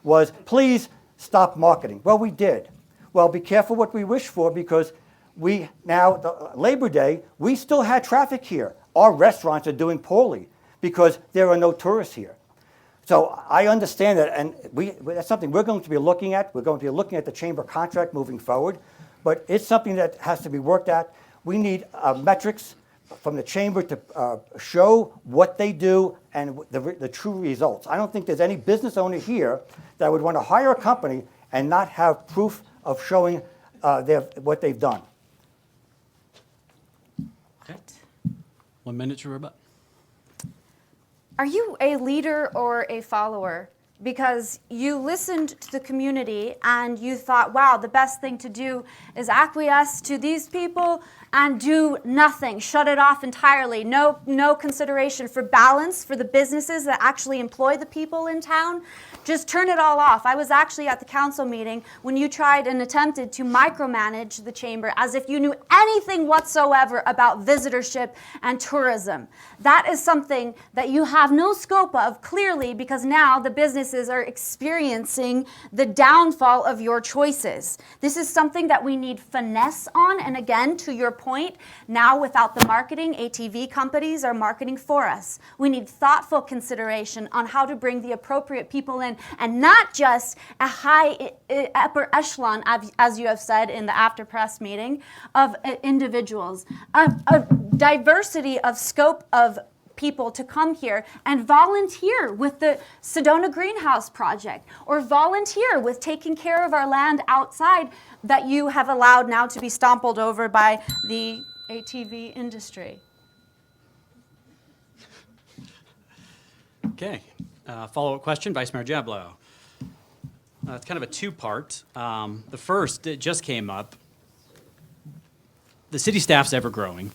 E: was, please stop marketing. Well, we did. Well, be careful what we wish for because Labor Day, we still had traffic here. Our restaurants are doing poorly because there are no tourists here. So I understand that, and that's something we're going to be looking at. We're going to be looking at the chamber contract moving forward, but it's something that has to be worked at. We need metrics from the chamber to show what they do and the true results. I don't think there's any business owner here that would want to hire a company and not have proof of showing what they've done.
B: Okay. 1 minute to rebut.
D: Are you a leader or a follower? Because you listened to the community and you thought, wow, the best thing to do is acquiesce to these people and do nothing, shut it off entirely. No consideration for balance for the businesses that actually employ the people in town. Just turn it all off. I was actually at the council meeting when you tried and attempted to micromanage the chamber as if you knew anything whatsoever about visitorship and tourism. That is something that you have no scope of, clearly, because now the business businesses are experiencing the downfall of your choices. This is something that we need finesse on. And again, to your point, now without the marketing, ATV companies are marketing for us. We need thoughtful consideration on how to bring the appropriate people in, and not just a high upper echelon, as you have said in the after press meeting, of individuals. A diversity of scope of people to come here and volunteer with the Sedona Greenhouse Project, or volunteer with taking care of our land outside that you have allowed now to be stompled over by the ATV industry.
B: Okay. Follow-up question, Vice Mayor Jablow. It's kind of a two-part. The first, it just came up. The city staff's ever growing.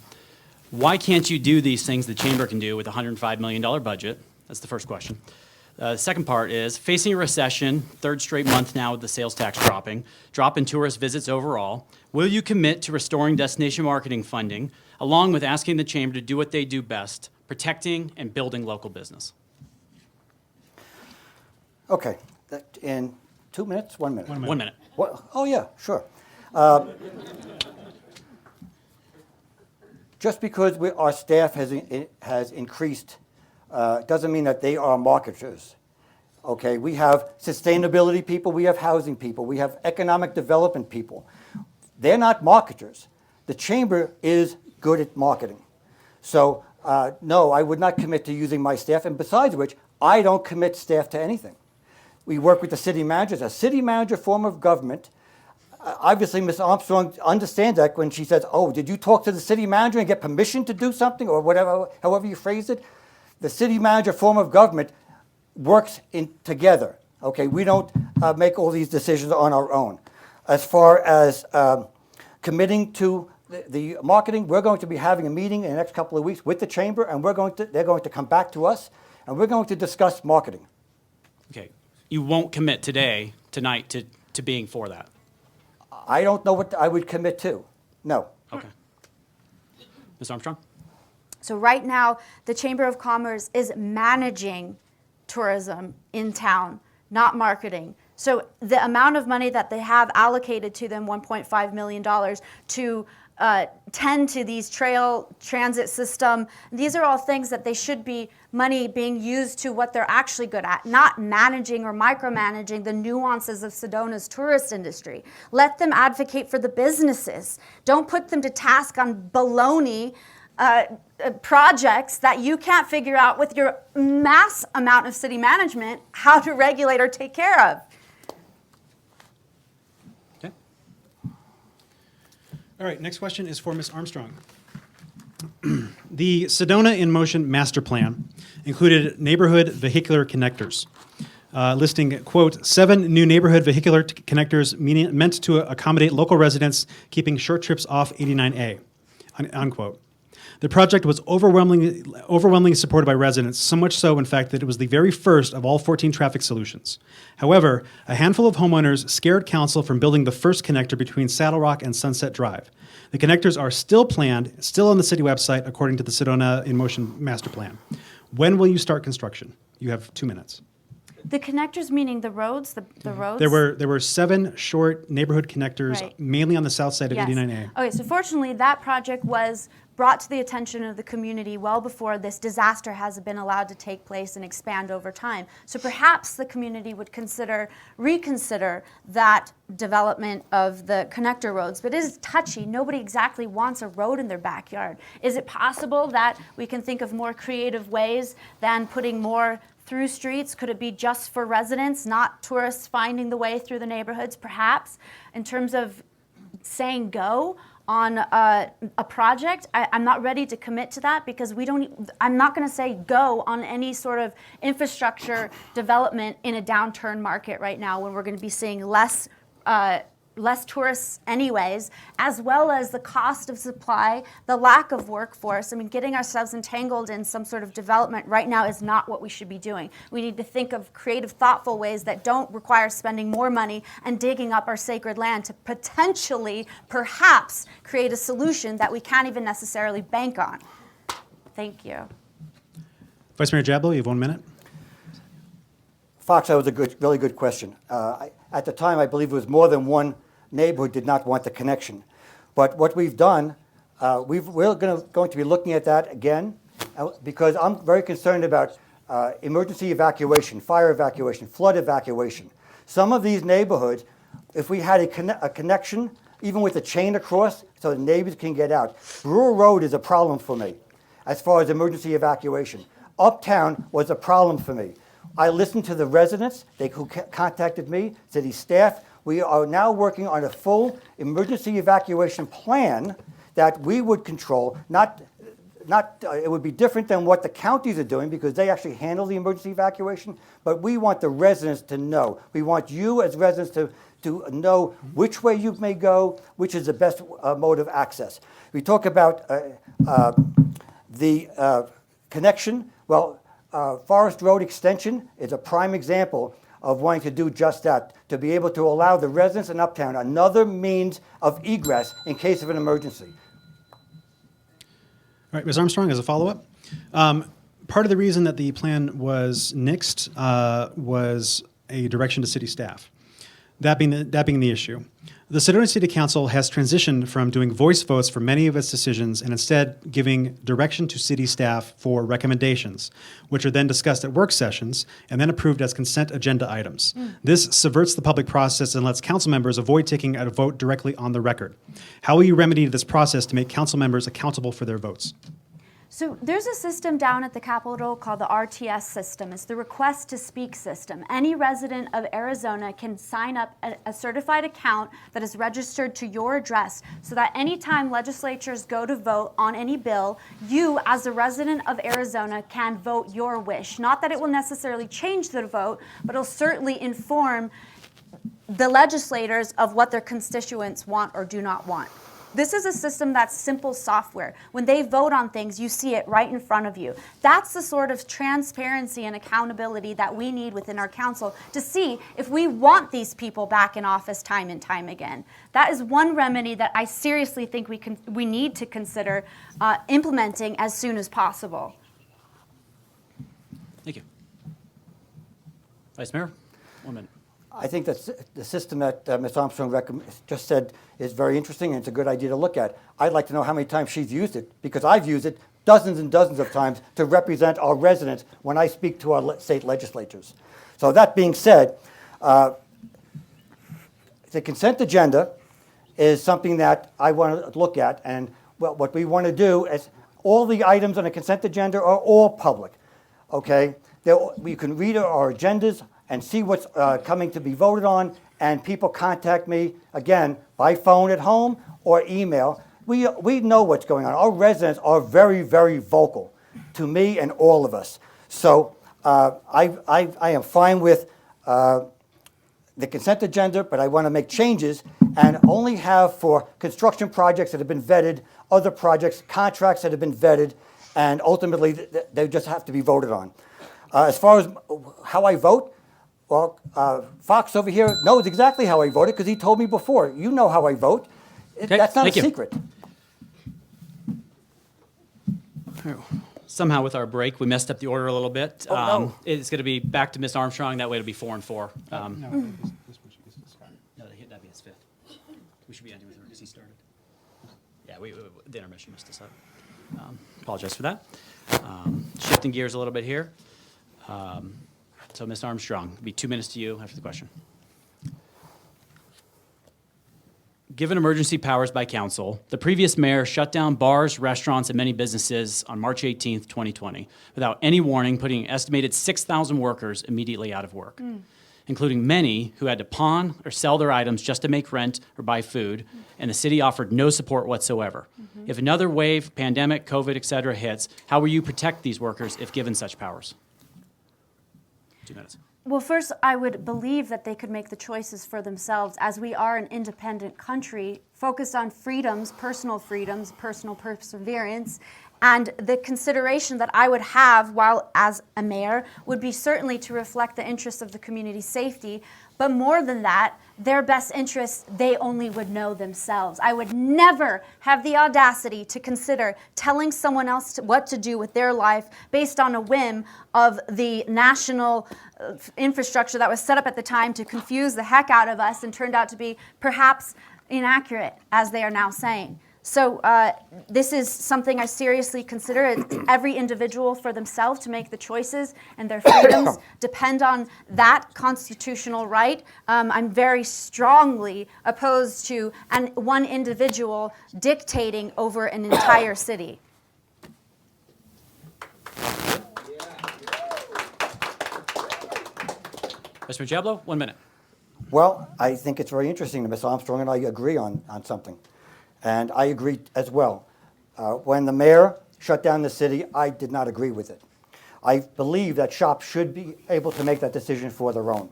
B: Why can't you do these things the chamber can do with a $105 million budget? That's the first question. The second part is, facing a recession, third straight month now with the sales tax dropping, drop in tourist visits overall, will you commit to restoring destination marketing funding, along with asking the chamber to do what they do best, protecting and building local business?
E: Okay, in 2 minutes, 1 minute?
B: 1 minute.
E: What? Oh, yeah, sure. Just because our staff has increased doesn't mean that they are marketers. Okay, we have sustainability people, we have housing people, we have economic development people. They're not marketers. The chamber is good at marketing. So no, I would not commit to using my staff, and besides which, I don't commit staff to anything. We work with the city managers. A city manager form of government. Obviously, Ms. Armstrong understands that when she says, oh, did you talk to the city manager and get permission to do something, or whatever, however you phrased it? The city manager form of government works together. Okay, we don't make all these decisions on our own. As far as committing to the marketing, we're going to be having a meeting in the next couple of weeks with the chamber, and they're going to come back to us, and we're going to discuss marketing.
B: Okay. You won't commit tonight, to being for that?
E: I don't know what I would commit to. No.
B: Okay. Ms. Armstrong?
D: So right now, the Chamber of Commerce is managing tourism in town, not marketing. So the amount of money that they have allocated to them, $1.5 million, to tend to these trail transit system, these are all things that they should be money being used to what they're actually good at, not managing or micromanaging the nuances of Sedona's tourist industry. Let them advocate for the businesses. Don't put them to task on baloney projects that you can't figure out with your mass amount of city management how to regulate or take care of.
B: Okay.
C: All right, next question is for Ms. Armstrong. The Sedona in Motion Master Plan included neighborhood vehicular connectors, listing, quote, 7 new neighborhood vehicular connectors meant to accommodate local residents keeping short trips off 89A, unquote. The project was overwhelmingly supported by residents, so much so, in fact, that it was the very first of all 14 traffic solutions. However, a handful of homeowners scared council from building the first connector between Saddle Rock and Sunset Drive. The connectors are still planned, still on the city website, according to the Sedona in Motion Master Plan. When will you start construction? You have 2 minutes.
D: The connectors meaning the roads, the roads?
C: There were 7 short neighborhood connectors,
D: Right.
C: mainly on the south side of
D: Yes.
C: 89A.
D: Okay, so fortunately, that project was brought to the attention of the community well before this disaster has been allowed to take place and expand over time. So perhaps the community would reconsider that development of the connector roads. But it is touchy. Nobody exactly wants a road in their backyard. Is it possible that we can think of more creative ways than putting more through streets? Could it be just for residents, not tourists finding the way through the neighborhoods, perhaps? In terms of saying go on a project, I'm not ready to commit to that because I'm not going to say go on any sort of infrastructure development in a downturn market right now when we're going to be seeing less tourists anyways, as well as the cost of supply, the lack of workforce. I mean, getting ourselves entangled in some sort of development right now is not what we should be doing. We need to think of creative, thoughtful ways that don't require spending more money and digging up our sacred land to potentially, perhaps, create a solution that we can't even necessarily bank on. Thank you.
C: Vice Mayor Jablow, you have 1 minute.
E: Fox, that was a really good question. At the time, I believe it was more than one neighborhood did not want the connection. But what we've done, we're going to be looking at that again because I'm very concerned about emergency evacuation, fire evacuation, flood evacuation. Some of these neighborhoods, if we had a connection, even with a chain across, so the neighbors can get out. Brewer Road is a problem for me as far as emergency evacuation. Uptown was a problem for me. I listened to the residents who contacted me, city staff. We are now working on a full emergency evacuation plan that we would control. It would be different than what the counties are doing because they actually handle the emergency evacuation, but we want the residents to know. We want you as residents to know which way you may go, which is the best mode of access. We talk about the connection. Well, Forest Road Extension is a prime example of wanting to do just that, to be able to allow the residents in Uptown another means of egress in case of an emergency.
C: All right, Ms. Armstrong, as a follow-up, part of the reason that the plan was nixed was a direction to city staff. That being the issue. The Sedona City Council has transitioned from doing voice votes for many of its decisions and instead giving direction to city staff for recommendations, which are then discussed at work sessions and then approved as consent agenda items. This subverts the public process and lets council members avoid taking a vote directly on the record. How will you remedy this process to make council members accountable for their votes?
D: So there's a system down at the Capitol called the RTS system. It's the request to speak system. Any resident of Arizona can sign up a certified account that is registered to your address so that anytime legislatures go to vote on any bill, you as a resident of Arizona can vote your wish. Not that it will necessarily change the vote, but it'll certainly inform the legislators of what their constituents want or do not want. This is a system that's simple software. When they vote on things, you see it right in front of you. That's the sort of transparency and accountability that we need within our council to see if we want these people back in office time and time again. That is one remedy that I seriously think we need to consider implementing as soon as possible.
B: Thank you. Vice Mayor, 1 minute.
E: I think that the system that Ms. Armstrong just said is very interesting and it's a good idea to look at. I'd like to know how many times she's used it because I've used it dozens and dozens of times to represent our residents when I speak to our state legislatures. So that being said, the consent agenda is something that I want to look at, and what we want to do is all the items on the consent agenda are all public, okay? We can read our agendas and see what's coming to be voted on, and people contact me, again, by phone at home or email. We know what's going on. Our residents are very, very vocal to me and all of us. So I am fine with the consent agenda, but I want to make changes and only have for construction projects that have been vetted, other projects, contracts that have been vetted, and ultimately they just have to be voted on. As far as how I vote, well, Fox over here knows exactly how I voted because he told me before. You know how I vote.
B: Okay,
E: that's not
B: thank
E: a
B: you.
E: secret.
B: Somehow with our break, we messed up the order a little bit.
E: Oh, no.
B: It's going to be back to Ms. Armstrong. That way it'll be 4 and 4.
C: No, this one should be Scott.
B: No, that'd be his 5th. We should be ending with her because he started. Yeah, the intermission messed us up. Apologize for that. Shifting gears a little bit here. So Ms. Armstrong, it'll be 2 minutes to you after the question. Given emergency powers by council, the previous mayor shut down bars, restaurants, and many businesses on March 18th, 2020, without any warning, putting an estimated 6,000 workers immediately out of work, including many who had to pawn or sell their items just to make rent or buy food, and the city offered no support whatsoever. If another wave, pandemic, COVID, et cetera, hits, how will you protect these workers if given such powers? 2 minutes.
D: Well, first, I would believe that they could make the choices for themselves, as we are an independent country focused on freedoms, personal perseverance, and the consideration that I would have while as a mayor would be certainly to reflect the interests of the community's safety, but more than that, their best interests they only would know themselves. I would never have the audacity to consider telling someone else what to do with their life based on a whim of the national infrastructure that was set up at the time to confuse the heck out of us and turned out to be perhaps inaccurate, as they are now saying. So this is something I seriously consider. It's every individual for themselves to make the choices, and their freedoms depend on that constitutional right. I'm very strongly opposed to one individual dictating over an entire city.
B: Mr. Jablow, 1 minute.
E: Well, I think it's very interesting that Ms. Armstrong and I agree on something. And I agree as well. When the mayor shut down the city, I did not agree with it. I believe that shops should be able to make that decision for their own.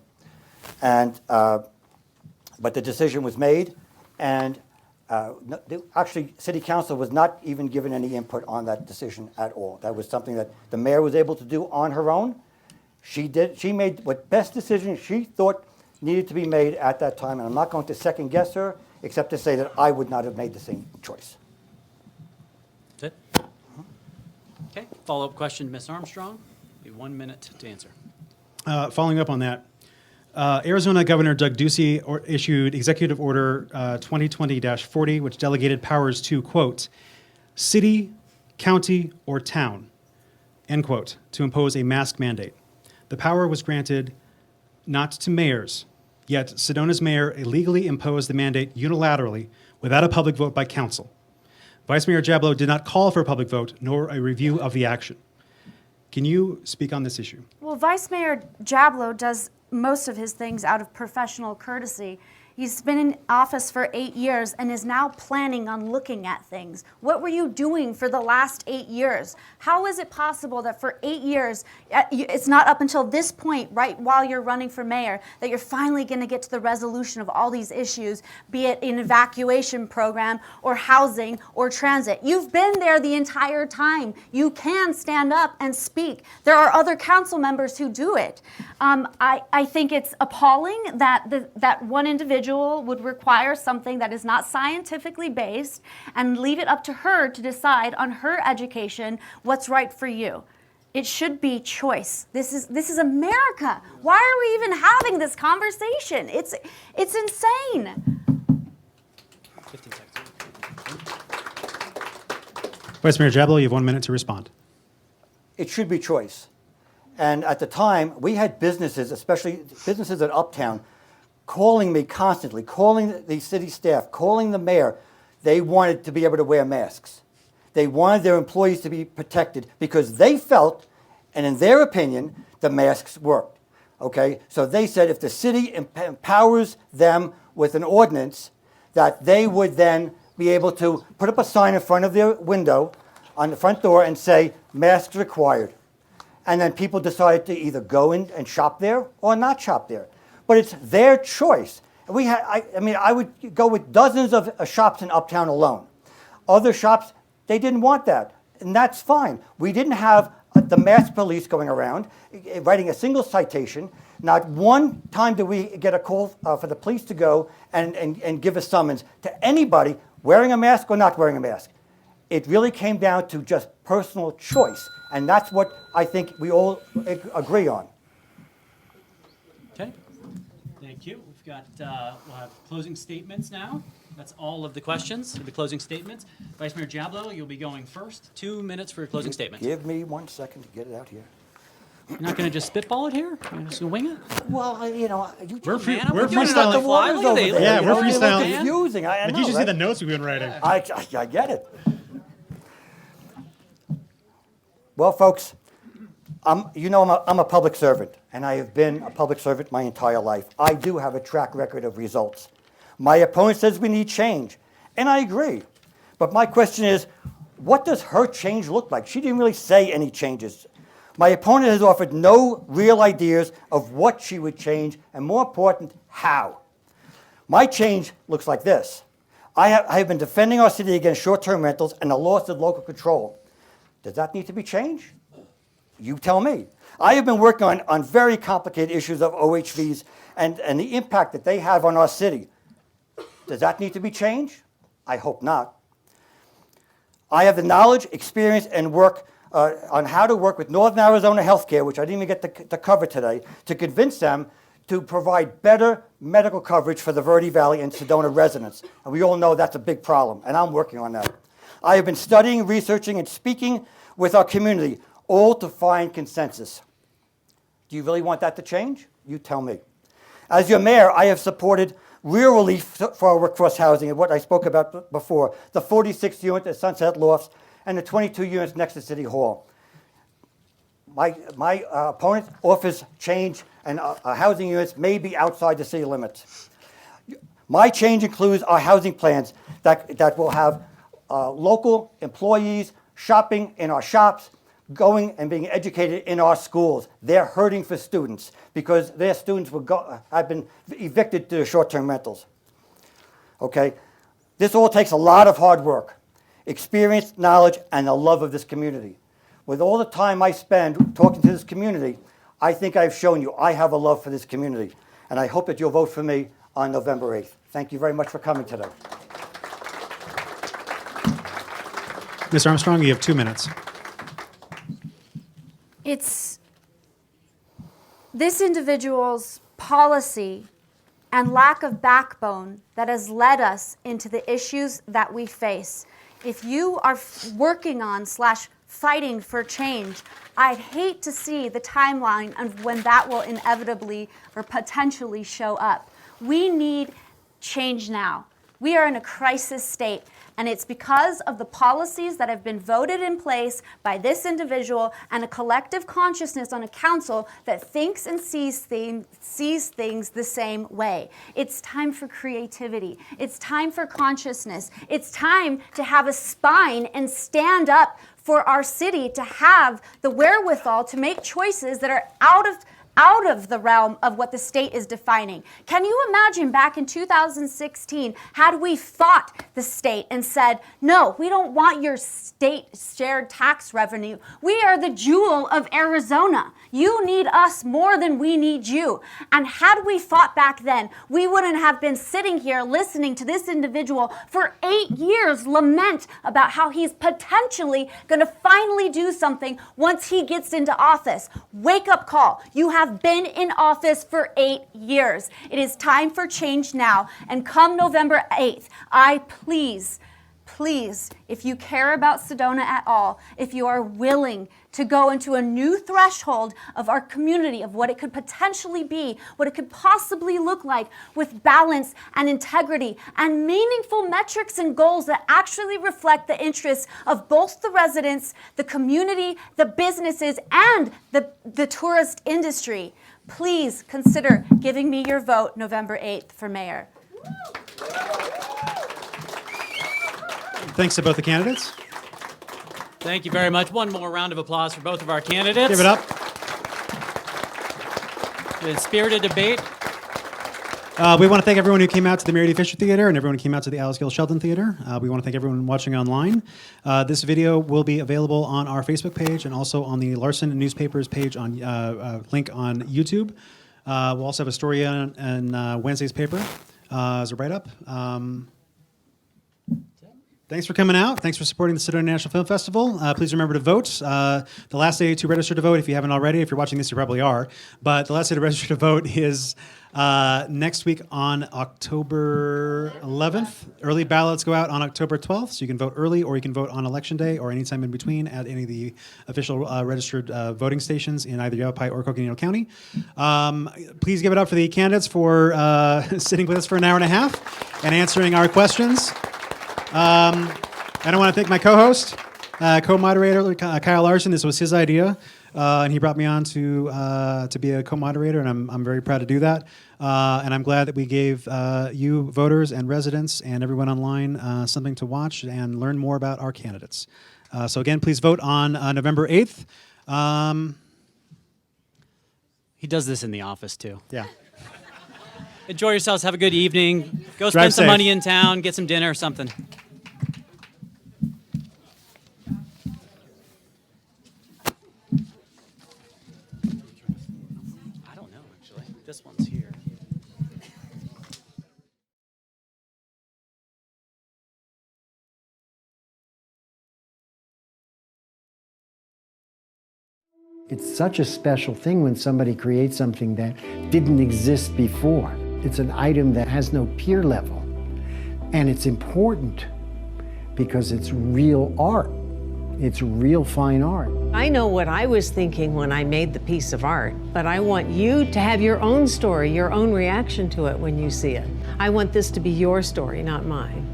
E: And, but the decision was made, and actually, City Council was not even given any input on that decision at all. That was something that the mayor was able to do on her own. She made what best decision she thought needed to be made at that time, and I'm not going to second guess her, except to say that I would not have made the same choice.
B: That's it? Okay, follow-up question, Ms. Armstrong. You have 1 minute to answer.
C: Following up on that, Arizona Governor Doug Ducey issued Executive Order 2020-40, which delegated powers to, quote, city, county, or town, end quote, to impose a mask mandate. The power was granted not to mayors, yet Sedona's mayor illegally imposed the mandate unilaterally without a public vote by council. Vice Mayor Jablow did not call for a public vote nor a review of the action. Can you speak on this issue?
D: Well, Vice Mayor Jablow does most of his things out of professional courtesy. He's been in office for 8 years and is now planning on looking at things. What were you doing for the last 8 years? How is it possible that for 8 years, it's not up until this point, right while you're running for mayor, that you're finally going to get to the resolution of all these issues, be it an evacuation program or housing or transit? You've been there the entire time. You can stand up and speak. There are other council members who do it. I think it's appalling that one individual would require something that is not scientifically based and leave it up to her to decide on her education what's right for you. It should be choice. This is America. Why are we even having this conversation? It's insane.
B: 15 seconds.
C: Vice Mayor Jablow, you have 1 minute to respond.
E: It should be choice. And at the time, we had businesses, especially businesses at Uptown, calling me constantly, calling the city staff, calling the mayor. They wanted to be able to wear masks. They wanted their employees to be protected because they felt, and in their opinion, the masks worked. Okay? So they said if the city empowers them with an ordinance, that they would then be able to put up a sign in front of their window on the front door and say, masks required. And then people decided to either go in and shop there or not shop there. But it's their choice. I would go with dozens of shops in Uptown alone. Other shops, they didn't want that, and that's fine. We didn't have the mask police going around, writing a single citation. Not one time did we get a call for the police to go and give a summons to anybody wearing a mask or not wearing a mask. It really came down to just personal choice, and that's what I think we all agree on.
B: Okay, thank you. We've got, we'll have closing statements now. That's all of the questions, the closing statements. Vice Mayor Jablow, you'll be going first. 2 minutes for your closing statement.
E: Give me 1 second to get it out here.
B: You're not going to just spitball it here? You're just going to wing it?
E: Well, you know, you
C: We're
E: just-
C: free-
B: Man,
C: we're
B: doing it
C: freestyling.
B: on the fly.
E: Waters
B: Look at
E: over
B: they-
E: there,
C: Yeah,
E: you
C: we're
E: know, it's
C: freestyling.
E: confusing. I
C: Like
E: know,
C: you should see
E: right?
C: the notes we've been writing.
E: I get it. Well, folks, I'm a public servant, and I have been a public servant my entire life. I do have a track record of results. My opponent says we need change, and I agree. But my question is, what does her change look like? She didn't really say any changes. My opponent has offered no real ideas of what she would change, and more important, how. My change looks like this. I have been defending our city against short-term rentals and the loss of local control. Does that need to be changed? You tell me. I have been working on very complicated issues of OHVs and the impact that they have on our city. Does that need to be changed? I hope not. I have the knowledge, experience, and work on how to work with Northern Arizona Healthcare, which I didn't even get to cover today, to convince them to provide better medical coverage for the Verde Valley and Sedona residents. And we all know that's a big problem, and I'm working on that. I have been studying, researching, and speaking with our community, all to find consensus. Do you really want that to change? You tell me. As your mayor, I have supported real relief for our workforce housing and what I spoke about before, the 46 units at Sunset Lofts and the 22 units next to City Hall. My opponent offers change and housing units may be outside the city limits. My change includes our housing plans that will have local employees shopping in our shops, going and being educated in our schools. They're hurting for students because their students have been evicted to short-term rentals. Okay? This all takes a lot of hard work, experience, knowledge, and the love of this community. With all the time I spend talking to this community, I think I've shown you I have a love for this community, and I hope that you'll vote for me on November 8th. Thank you very much for coming today.
C: Mr. Armstrong, you have 2 minutes.
D: It's this individual's policy and lack of backbone that has led us into the issues that we face. If you are working on / fighting for change, I'd hate to see the timeline of when that will inevitably or potentially show up. We need change now. We are in a crisis state, and it's because of the policies that have been voted in place by this individual and a collective consciousness on a council that thinks and sees things the same way. It's time for creativity. It's time for consciousness. It's time to have a spine and stand up for our city, to have the wherewithal to make choices that are out of the realm of what the state is defining. Can you imagine back in 2016, had we fought the state and said, no, we don't want your state shared tax revenue. We are the jewel of Arizona. You need us more than we need you. And had we fought back then, we wouldn't have been sitting here listening to this individual for 8 years lament about how he's potentially going to finally do something once he gets into office. Wake up call. You have been in office for 8 years. It is time for change now. And come November 8th, I please, if you care about Sedona at all, if you are willing to go into a new threshold of our community, of what it could potentially be, what it could possibly look like with balance and integrity and meaningful metrics and goals that actually reflect the interests of both the residents, the community, the businesses, and the tourist industry. Please consider giving me your vote November 8th for mayor.
C: Thanks to both the candidates.
B: Thank you very much. One more round of applause for both of our candidates.
C: Give it up.
B: Good spirited debate.
C: We want to thank everyone who came out to the Mary D. Fisher Theater and everyone who came out to the Alice Gill Sheldon Theater. We want to thank everyone watching online. This video will be available on our Facebook page and also on the Larson Newspapers page on link on YouTube. We'll also have a story in Wednesday's paper as a write-up. Thanks for coming out. Thanks for supporting the Sedona National Film Festival. Please remember to vote. The last day to register to vote, if you haven't already, if you're watching this, you probably are, but the last day to register to vote is next week on October 11th. Early ballots go out on October 12th, so you can vote early or you can vote on Election Day or anytime in between at any of the official registered voting stations in either Yavapai or Coconino County. Please give it up for the candidates for sitting with us for an hour and a half and answering our questions. And I want to thank my co-host, co-moderator, Kyle Larson. This was his idea, and he brought me on to be a co-moderator, and I'm very proud to do that. And I'm glad that we gave you, voters and residents, and everyone online something to watch and learn more about our candidates. So again, please vote on November 8th.
B: He does this in the office, too.
C: Yeah.
B: Enjoy yourselves. Have a good evening. Go
C: Drive
B: spend some
C: safe.
B: money in town. Get some dinner or something. this one's here.
G: It's such a special thing when somebody creates something that didn't exist before. It's an item that has no peer level. And it's important because it's real art. It's real fine art.
H: I know what I was thinking when I made the piece of art, but I want you to have your own story, your own reaction to it when you see it. I want this to be your story, not mine.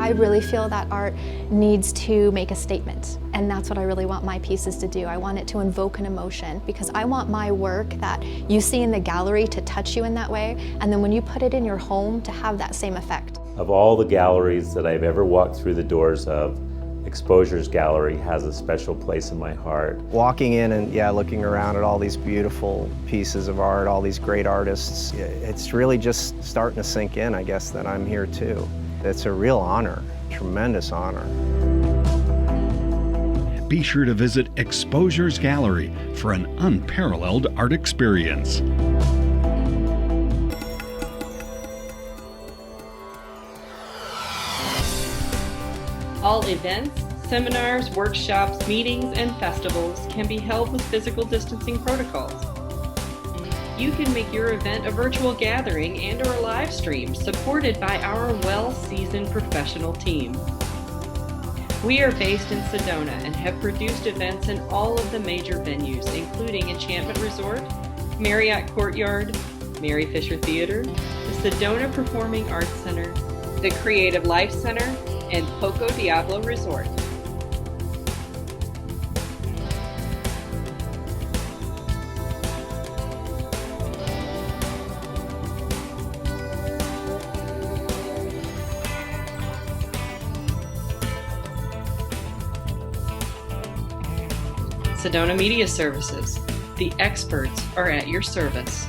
I: I really feel that art needs to make a statement, and that's what I really want my pieces to do. I want it to invoke an emotion, because I want my work that you see in the gallery to touch you in that way, and then when you put it in your home to have that same effect.
J: Of all the galleries that I've ever walked through the doors of, Exposure's gallery has a special place in my heart.
K: Walking in and looking around at all these beautiful pieces of art, all these great artists, it's really just starting to sink in, I guess, that I'm here too. It's a real honor, tremendous honor.
L: Be sure to visit Exposure's gallery for an unparalleled art experience.
M: All events, seminars, workshops, meetings, and festivals can be held with physical distancing protocols. You can make your event a virtual gathering and or a live stream supported by our well-seasoned professional team. We are based in Sedona and have produced events in all of the major venues, including Enchantment Resort, Marriott Courtyard, Mary Fisher Theater, the Sedona Performing Arts Center, the Creative Life Center, and Poco Diablo Resort. Sedona Media Services. The experts are at your service.